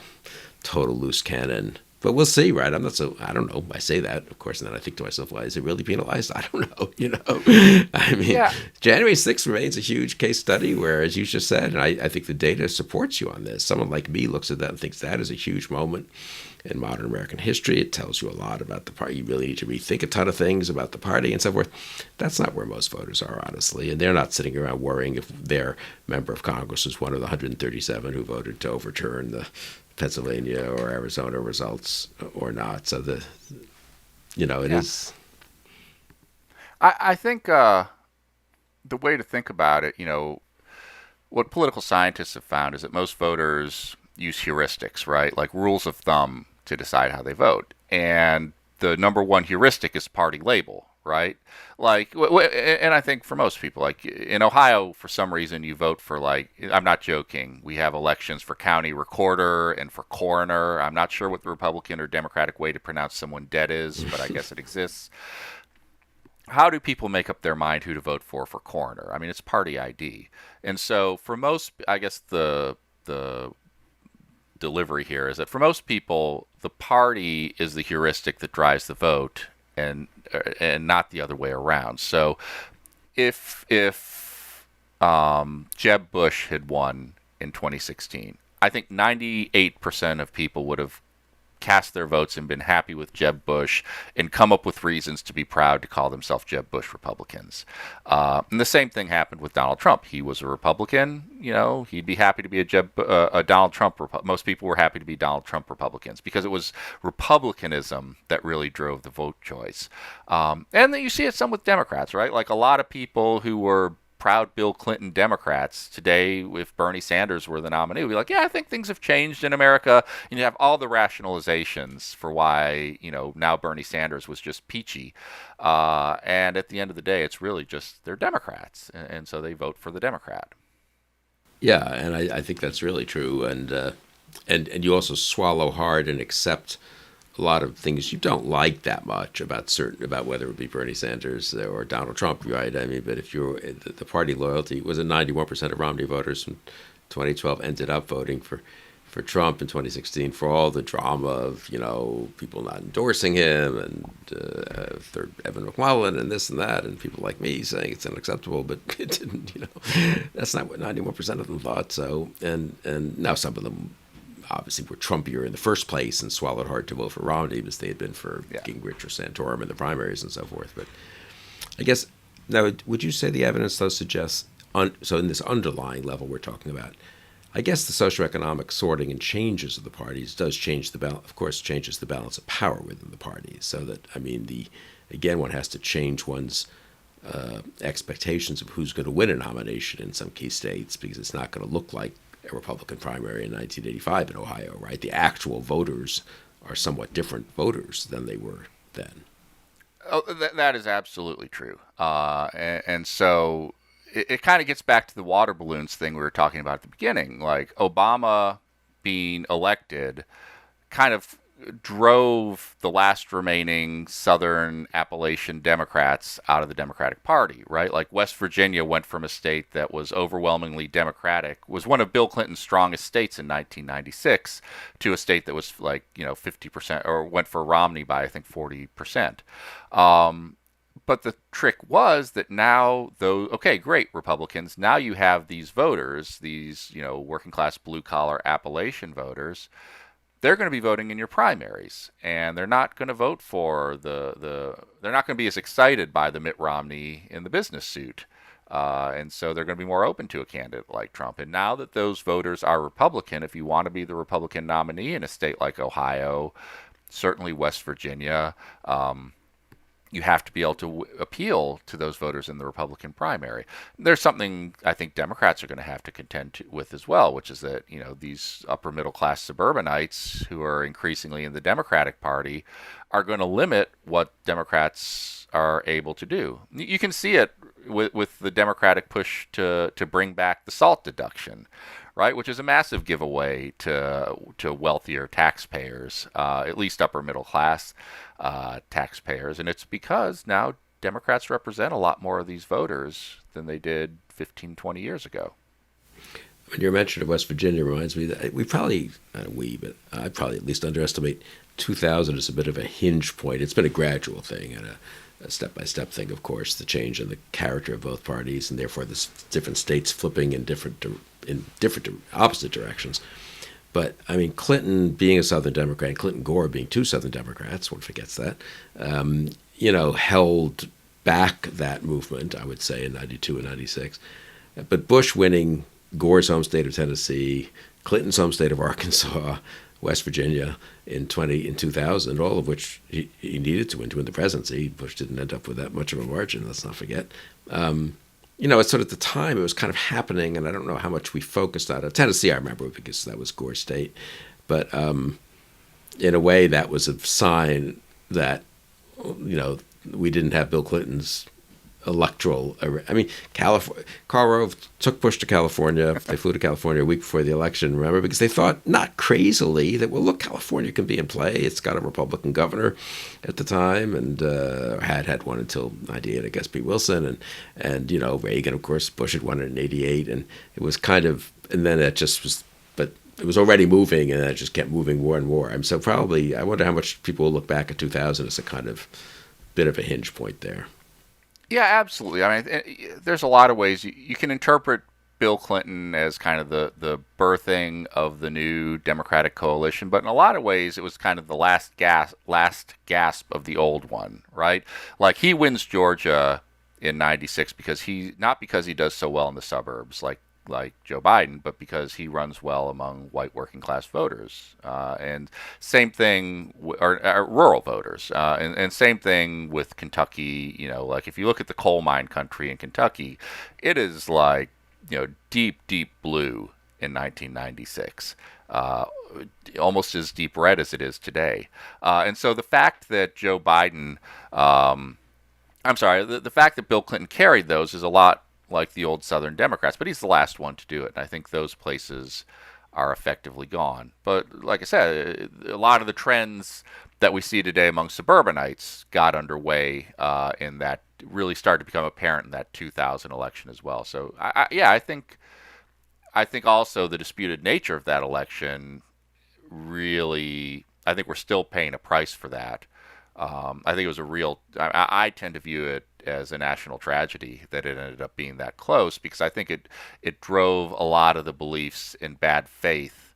total loose cannon. But we'll see, right? I don't know. I say that, of course, and then I think to myself, why is it really penalized? I don't know, I mean, January 6th remains a huge case study where, as you just said, and I think the data supports you on this. Someone like me looks at that and thinks that is a huge moment in modern American history. It tells you a lot about the party. You really need to rethink a ton of things about the party and so forth. That's not where most voters are, honestly. And they're not sitting around worrying if their member of Congress is one of the 137 who voted to overturn the Pennsylvania or Arizona results or not. So it is. I think the way to think about it, what political scientists have found is that most voters use heuristics, right? Like rules of thumb to decide how they vote. And the number one heuristic is party label, right? Like, and I think for most people, like in Ohio, for some reason, you vote for, like, I'm not joking, we have elections for county recorder and for coroner. I'm not sure what the Republican or Democratic way to pronounce someone dead is, but I guess it exists. How do people make up their mind who to vote for coroner? I mean, it's party ID. And so for most, I guess the delivery here is that for most people, the party is the heuristic that drives the vote, and not the other way around. So if Jeb Bush had won in 2016, I think 98% of people would have cast their votes and been happy with Jeb Bush and come up with reasons to be proud to call themselves Jeb Bush Republicans. And the same thing happened with Donald Trump. He was a Republican. He'd be happy to be a Donald Trump. Most people were happy to be Donald Trump Republicans because it was Republicanism that really drove the vote choice. And then you see it some with Democrats, right? Like a lot of people who were proud Bill Clinton Democrats today, if Bernie Sanders were the nominee, we'd be like, yeah, I think things have changed in America. And you have all the rationalizations for why, now Bernie Sanders was just peachy. And at the end of the day, it's really just they're Democrats. And so they vote for the Democrat. Yeah, and I think that's really true. And you also swallow hard and accept a lot of things you don't like that much about whether it be Bernie Sanders or Donald Trump, right? I mean, but if you're the party loyalty was it 91% of Romney voters from 2012 ended up voting for Trump in 2016 for all the drama of people not endorsing him and Evan McClellan and this and that and people like me saying it's unacceptable, but it didn't. That's not what 91% of them thought. So and now some of them obviously were Trumpier in the first place and swallowed hard to vote for Romney because they had been for Gingrich or Santorum in the primaries and so forth. But I guess now, would you say the evidence does suggest so in this underlying level we're talking about? I guess the socioeconomic sorting and changes of the parties does change the balance. Of course, changes the balance of power within the parties. So that again, one has to change one's expectations of who's going to win a nomination in some key states because it's not going to look like a Republican primary in 1985 in Ohio, right? The actual voters are somewhat different voters than they were then. Oh, that is absolutely true. And so it kind of gets back to the water balloons thing we were talking about at the beginning. Like Obama being elected kind of drove the last remaining Southern Appalachian Democrats out of the Democratic Party, right? Like West Virginia went from a state that was overwhelmingly Democratic, was one of Bill Clinton's strongest states in 1996, to a state that was 50%, or went for Romney by, I think, 40%. But the trick was that now, okay, great, Republicans, now you have these voters, these, working class, blue collar Appalachian voters. They're going to be voting in your primaries, and they're not going to vote for they're not going to be as excited by the Mitt Romney in the business suit. And so they're going to be more open to a candidate like Trump. And now that those voters are Republican, if you want to be the Republican nominee in a state like Ohio, certainly West Virginia, you have to be able to appeal to those voters in the Republican primary. There's something I think Democrats are going to have to contend with as well, which is that these upper middle class suburbanites who are increasingly in the Democratic Party are going to limit what Democrats are able to do. You can see it with the Democratic push to bring back the SALT deduction, right, which is a massive giveaway to wealthier taxpayers, at least upper middle class taxpayers. And it's because now Democrats represent a lot more of these voters than they did 15, 20 years ago. When your mention of West Virginia reminds me that we probably, but I probably at least underestimate 2000 as a bit of a hinge point. It's been a gradual thing and a step-by-step thing, of course, the change in the character of both parties, and therefore the different states flipping in opposite directions. But Clinton being a Southern Democrat, and Clinton Gore being two Southern Democrats, one forgets that, held back that movement, I would say, in 92 and 96. But Bush winning Gore's home state of Tennessee, Clinton's home state of Arkansas, West Virginia in 2000, all of which he needed to win the presidency. Bush didn't end up with that much of a margin, let's not forget. It's sort of at the time it was kind of happening, and I don't know how much we focused on it. Tennessee, I remember, because that was Gore's state. But in a way, that was a sign that, we didn't have Bill Clinton's electoral. Karl Rove took Bush to California. They flew to California a week before the election, remember, because they thought, not crazily, that, well, look, California can be in play. It's got a Republican governor at the time, and had one until 98, I guess, Pete Wilson, and Reagan, of course. Bush had won it in 88, and it was kind of, and then it just was, but it was already moving, and it just kept moving more and more. So probably, I wonder how much people will look back at 2000 as a kind of bit of a hinge point there. Yeah, absolutely. There's a lot of ways you can interpret Bill Clinton as kind of the birthing of the new Democratic coalition, but in a lot of ways it was kind of the last gasp of the old one, right? Like, he wins Georgia in 96 not because he does so well in the suburbs. Like, like Joe Biden, but because he runs well among white working class voters. And same thing, or rural voters. And same thing with Kentucky. Like if you look at the coal mine country in Kentucky, it is like, deep, deep blue in 1996. Almost as deep red as it is today. And so the fact that Joe Biden, I'm sorry, the fact that Bill Clinton carried those is a lot like the old Southern Democrats, but he's the last one to do it. And I think those places are effectively gone. But like I said, a lot of the trends that we see today among suburbanites got underway in that, really started to become apparent in that 2000 election as well. So I think also the disputed nature of that election really, I think we're still paying a price for that. I think it was a real, I tend to view it as a national tragedy that it ended up being that close, because I think it drove a lot of the beliefs in bad faith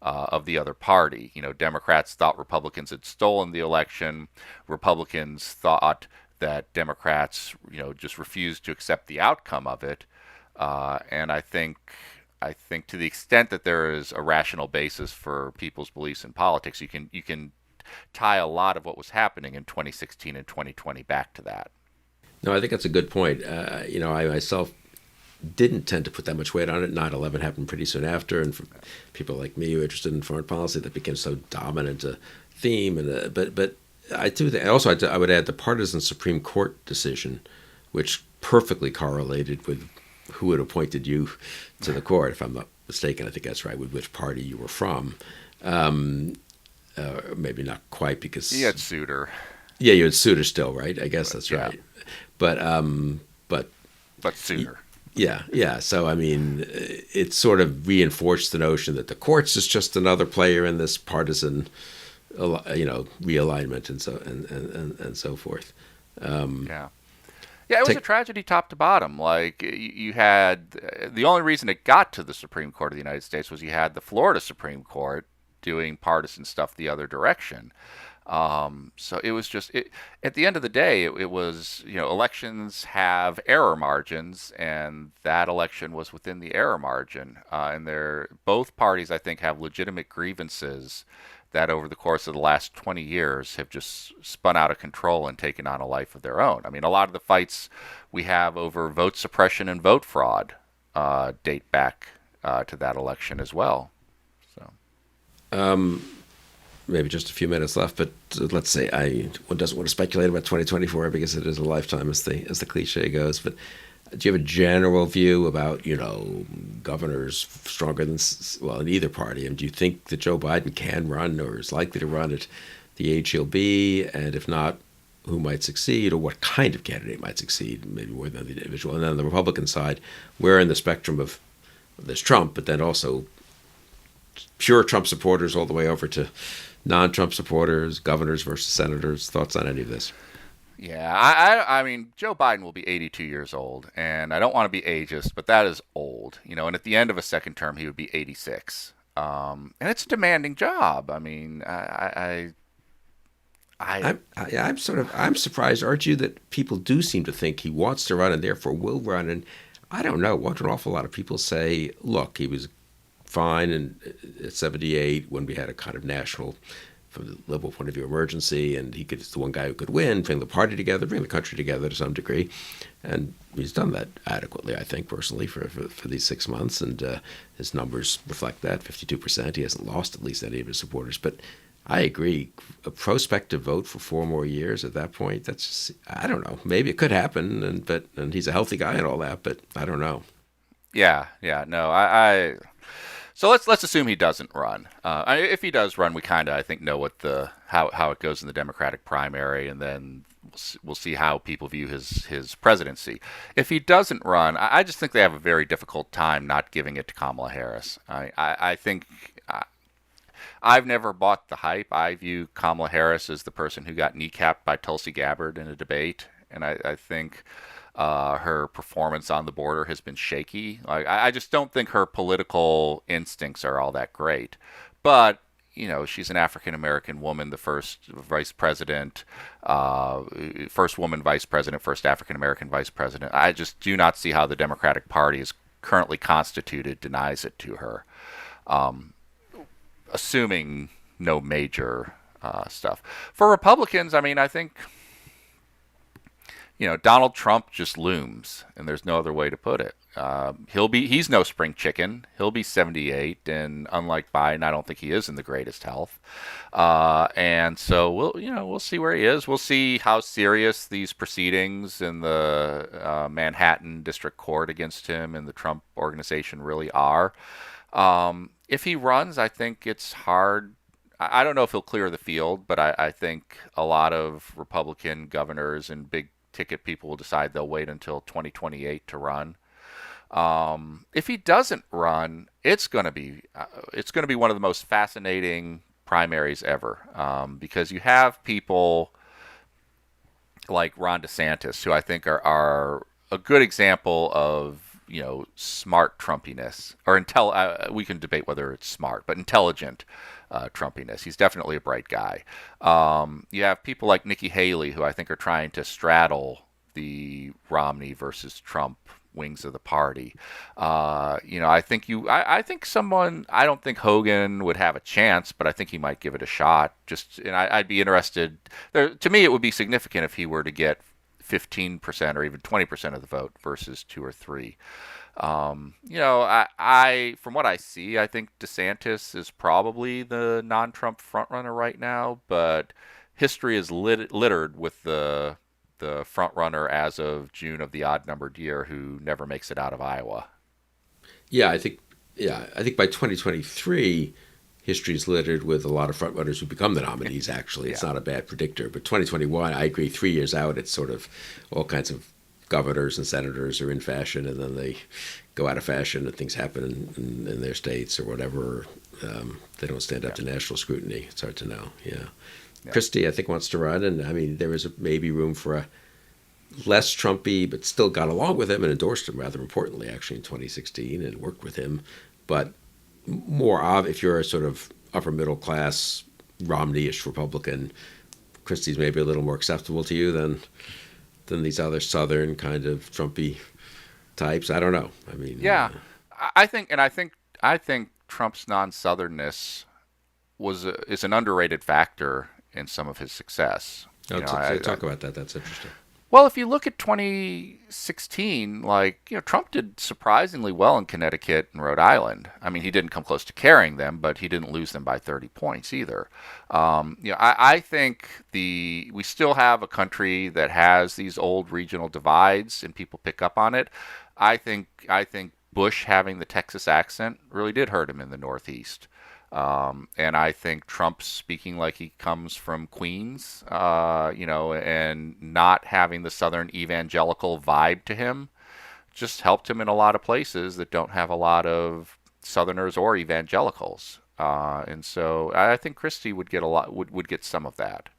of the other party. Democrats thought Republicans had stolen the election. Republicans thought that Democrats, just refused to accept the outcome of it. And I think to the extent that there is a rational basis for people's beliefs in politics, you can tie a lot of what was happening in 2016 and 2020 back to that. No, I think that's a good point. I myself didn't tend to put that much weight on it. 9/11 happened pretty soon after, and for people like me who are interested in foreign policy, that became so dominant a theme. And but I do think, also I would add the partisan Supreme Court decision, which perfectly correlated with who had appointed you to the court, if I'm not mistaken. I think that's right, with which party you were from. Maybe not quite, because you had Souter. Yeah, you had Souter still, right? I guess that's right. But Souter. Yeah. So I mean, it sort of reinforced the notion that the courts is just another player in this partisan, realignment and so forth. Yeah, it was a tragedy top to bottom. Like, you had, the only reason it got to the Supreme Court of the United States was you had the Florida Supreme Court doing partisan stuff the other direction. So it was just, at the end of the day, it was, elections have error margins, and that election was within the error margin. And both parties, I think, have legitimate grievances that over the course of the last 20 years have just spun out of control and taken on a life of their own. I mean, a lot of the fights we have over vote suppression and vote fraud date back to that election as well. So, maybe just a few minutes left, but let's say one doesn't want to speculate about 2024 because it is a lifetime, as the cliche goes. But do you have a general view about, governors stronger than, in either party? And do you think that Joe Biden can run, or is likely to run, at the age he'll be? And if not, who might succeed, or what kind of candidate might succeed, maybe more than the individual? And then on the Republican side, where in the spectrum of there's Trump, but then also pure Trump supporters all the way over to non-Trump supporters, governors versus senators? Thoughts on any of this? Yeah, I mean, Joe Biden will be 82 years old, and I don't want to be ageist, but that is old, and at the end of a second term, he would be 86. And it's a demanding job. I mean, I'm surprised, aren't you, that people do seem to think he wants to run and therefore will run. And I don't know, what an awful lot of people say, look, he was fine at 78 when we had a kind of national, from the liberal point of view, emergency, and he's the one guy who could win, bring the party together, bring the country together to some degree. And he's done that adequately, I think, personally, for these 6 months. And his numbers reflect that, 52%. He hasn't lost at least any of his supporters. But I agree, a prospective vote for 4 more years at that point, that's just, I don't know. Maybe it could happen, and he's a healthy guy and all that, but I don't know. No, So let's assume he doesn't run. If he does run, we kind of, I think, know what how it goes in the Democratic primary, and then we'll see how people view his presidency. If he doesn't run, I just think they have a very difficult time not giving it to Kamala Harris. I think I've never bought the hype. I view Kamala Harris as the person who got kneecapped by Tulsi Gabbard in a debate, and I think her performance on the border has been shaky. I just don't think her political instincts are all that great. But, she's an African-American woman, the first vice president, first woman vice president, first African-American vice president. I just do not see how the Democratic Party is currently constituted denies it to her, assuming no major stuff. For Republicans, I mean, I think, Donald Trump just looms, and there's no other way to put it. He's no spring chicken. He'll be 78, and unlike Biden, I don't think he is in the greatest health. And so we'll see where he is. We'll see how serious these proceedings in the Manhattan District Court against him and the Trump organization really are. If he runs, I think it's hard. I don't know if he'll clear the field, but I think a lot of Republican governors and big ticket people will decide they'll wait until 2028 to run. If he doesn't run, it's going to be one of the most fascinating primaries ever, because you have people like Ron DeSantis, who I think are a good example of smart Trumpiness, or we can debate whether it's smart, but intelligent Trumpiness. He's definitely a bright guy. You have people like Nikki Haley, who I think are trying to straddle the Romney versus Trump wings of the party. I don't think Hogan would have a chance, but I think he might give it a shot. And I'd be interested. To me, it would be significant if he were to get 15% or even 20% of the vote versus 2 or 3. From what I see, I think DeSantis is probably the non-Trump frontrunner right now, but history is littered with the frontrunner as of June of the odd-numbered year who never makes it out of Iowa. I think by 2023, history is littered with a lot of frontrunners who become the nominees, actually. It's not a bad predictor. But 2021, I agree, 3 years out, it's sort of all kinds of governors and senators are in fashion, and then they go out of fashion and things happen in their states or whatever. They don't stand up to national scrutiny. It's hard to know, Christie, I think, wants to run, and I mean, there is maybe room for a less Trumpy, but still got along with him and endorsed him, rather importantly, actually, in 2016, and worked with him. But more if you're a sort of upper middle class Romney-ish Republican, Christie's maybe a little more acceptable to you than these other Southern kind of Trumpy types. I don't know. I mean, I think Trump's non-Southernness is an underrated factor in some of his success. Talk about that. That's interesting. Well, if you look at 2016, Trump did surprisingly well in Connecticut and Rhode Island. I mean, he didn't come close to carrying them, but he didn't lose them by 30 points either. I think we still have a country that has these old regional divides, and people pick up on it. I think Bush having the Texas accent really did hurt him in the Northeast. And I think Trump speaking like he comes from Queens, and not having the Southern evangelical vibe to him just helped him in a lot of places that don't have a lot of Southerners or evangelicals. And so I think Christie would get would get some of that.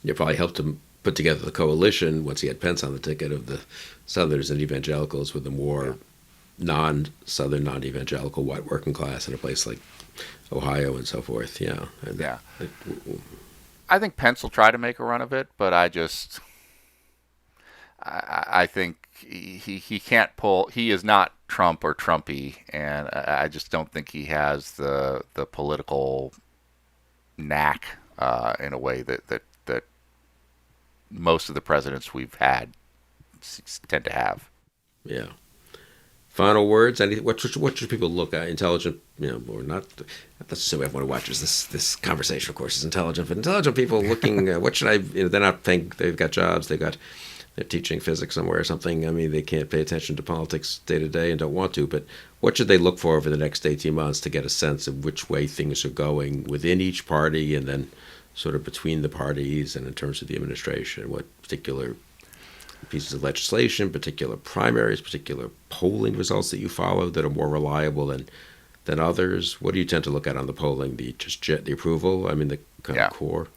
It probably helped him put together the coalition once he had Pence on the ticket of the Southerners and evangelicals with the more non-Southern, non-evangelical white working class in a place like Ohio and so forth. I think Pence will try to make a run of it, but I think he can't pull. He is not Trump or Trumpy, and I just don't think he has the political knack in a way that most of the presidents we've had tend to have. Yeah. Final words? What should people look at? Intelligent, or not? Let's assume everyone who watches this conversation, of course, is intelligent. But intelligent people looking, what should I? They're not paying. They've got jobs. They're teaching physics somewhere or something. I mean, they can't pay attention to politics day to day and don't want to. But what should they look for over the next 18 months to get a sense of which way things are going within each party, and then sort of between the parties, and in terms of the administration? What particular pieces of legislation, particular primaries, particular polling results that you follow that are more reliable than others? What do you tend to look at on the polling? The approval? I mean, the kind of core?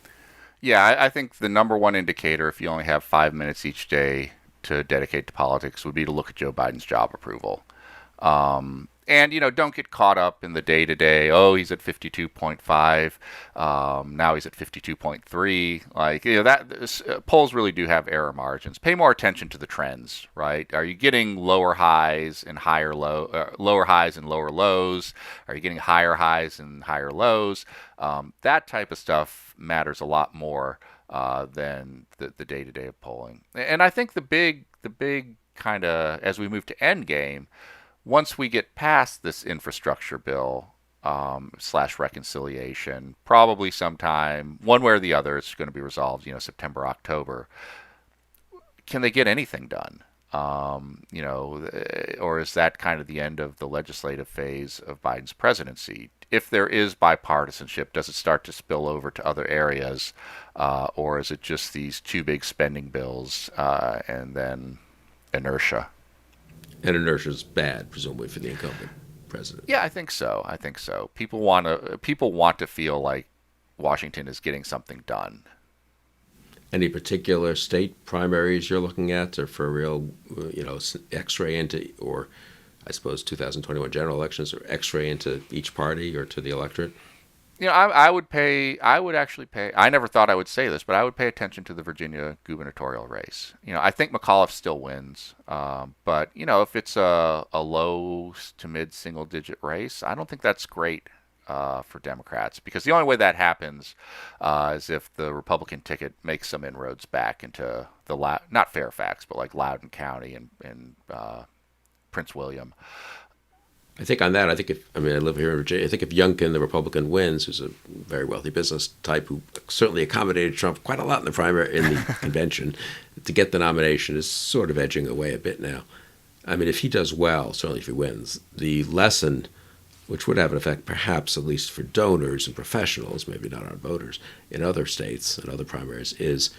Yeah, I think the number one indicator, if you only have 5 minutes each day to dedicate to politics, would be to look at Joe Biden's job approval. And, don't get caught up in the day-to-day, oh, he's at 52.5, now he's at 52.3. Like, polls really do have error margins. Pay more attention to the trends, right? Are you getting lower highs and lower highs and lower lows? Are you getting higher highs and higher lows? That type of stuff matters a lot more than the day-to-day of polling. And I think the big kind of, as we move to endgame, once we get past this infrastructure bill / reconciliation, probably sometime, one way or the other, it's going to be resolved, September, October. Can they get anything done? Or is that kind of the end of the legislative phase of Biden's presidency? If there is bipartisanship, does it start to spill over to other areas, or is it just these two big spending bills and then inertia? And inertia is bad, presumably, for the incumbent president. Yeah, I think so. People want to feel like Washington is getting something done. Any particular state primaries you're looking at, or for a real, X-ray into, or I suppose 2021 general elections, or X-ray into each party or to the electorate? I would actually pay. I never thought I would say this, but I would pay attention to the Virginia gubernatorial race. I think McAuliffe still wins, but if it's a low to mid single digit race, I don't think that's great for Democrats, because the only way that happens is if the Republican ticket makes some inroads back into the not Fairfax, but like Loudoun County and Prince William. I think on that, I live here in Virginia. I think if Youngkin, the Republican, wins, who's a very wealthy business type who certainly accommodated Trump quite a lot in the primary, in the convention, to get the nomination, is sort of edging away a bit now. I mean, if he does well, certainly if he wins, the lesson, which would have an effect perhaps at least for donors and professionals, maybe not on voters, in other states and other primaries, is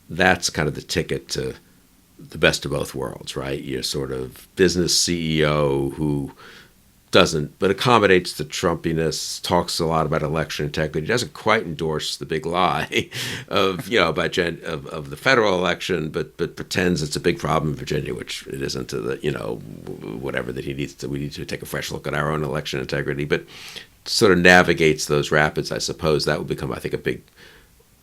that's kind of the ticket to the best of both worlds, right? You're sort of business CEO who doesn't, but accommodates the Trumpiness, talks a lot about election integrity, doesn't quite endorse the big lie of, of the federal election, but pretends it's a big problem in Virginia, which it isn't, to the, whatever that he needs to, we need to take a fresh look at our own election integrity, but sort of navigates those rapids. I suppose that will become, I think, a big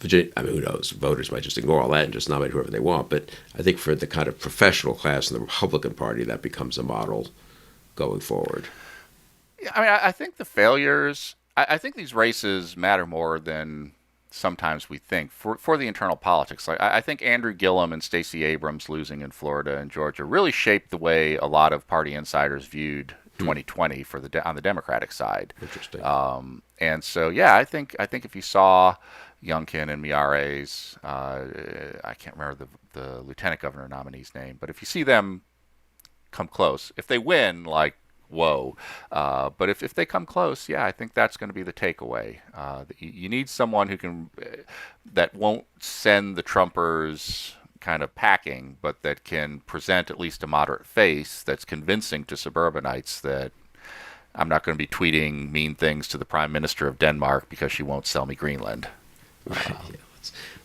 Virginia, who knows, voters might just ignore all that and just nominate whoever they want, but I think for the kind of professional class in the Republican Party, that becomes a model going forward. I think the failures, I think these races matter more than sometimes we think for the internal politics. Like, I think Andrew Gillum and Stacey Abrams losing in Florida and Georgia really shaped the way a lot of party insiders viewed 2020 on the Democratic side. Interesting. And so, I think if you saw Youngkin and Miyares, I can't remember the lieutenant governor nominee's name, but if you see them come close, if they win, like, whoa. But if they come close, I think that's going to be the takeaway. You need someone that won't send the Trumpers kind of packing, but that can present at least a moderate face that's convincing to suburbanites that I'm not going to be tweeting mean things to the Prime Minister of Denmark because she won't sell me Greenland.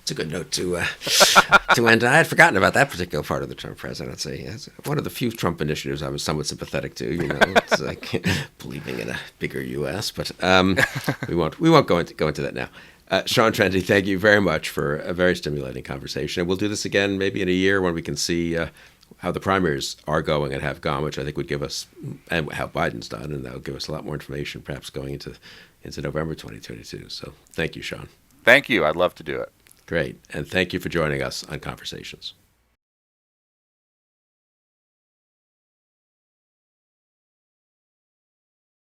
It's a good note to end. I had forgotten about that particular part of the Trump presidency. It's one of the few Trump initiatives I was somewhat sympathetic to. It's like believing in a bigger U.S., but we won't go into that now. Sean Trende, thank you very much for a very stimulating conversation. And we'll do this again maybe in a year when we can see how the primaries are going and have gone, which I think would give us, and how Biden's done, and that will give us a lot more information perhaps going into November 2022. So thank you, Sean. Thank you. I'd love to do it. Great. And thank you for joining us on Conversations.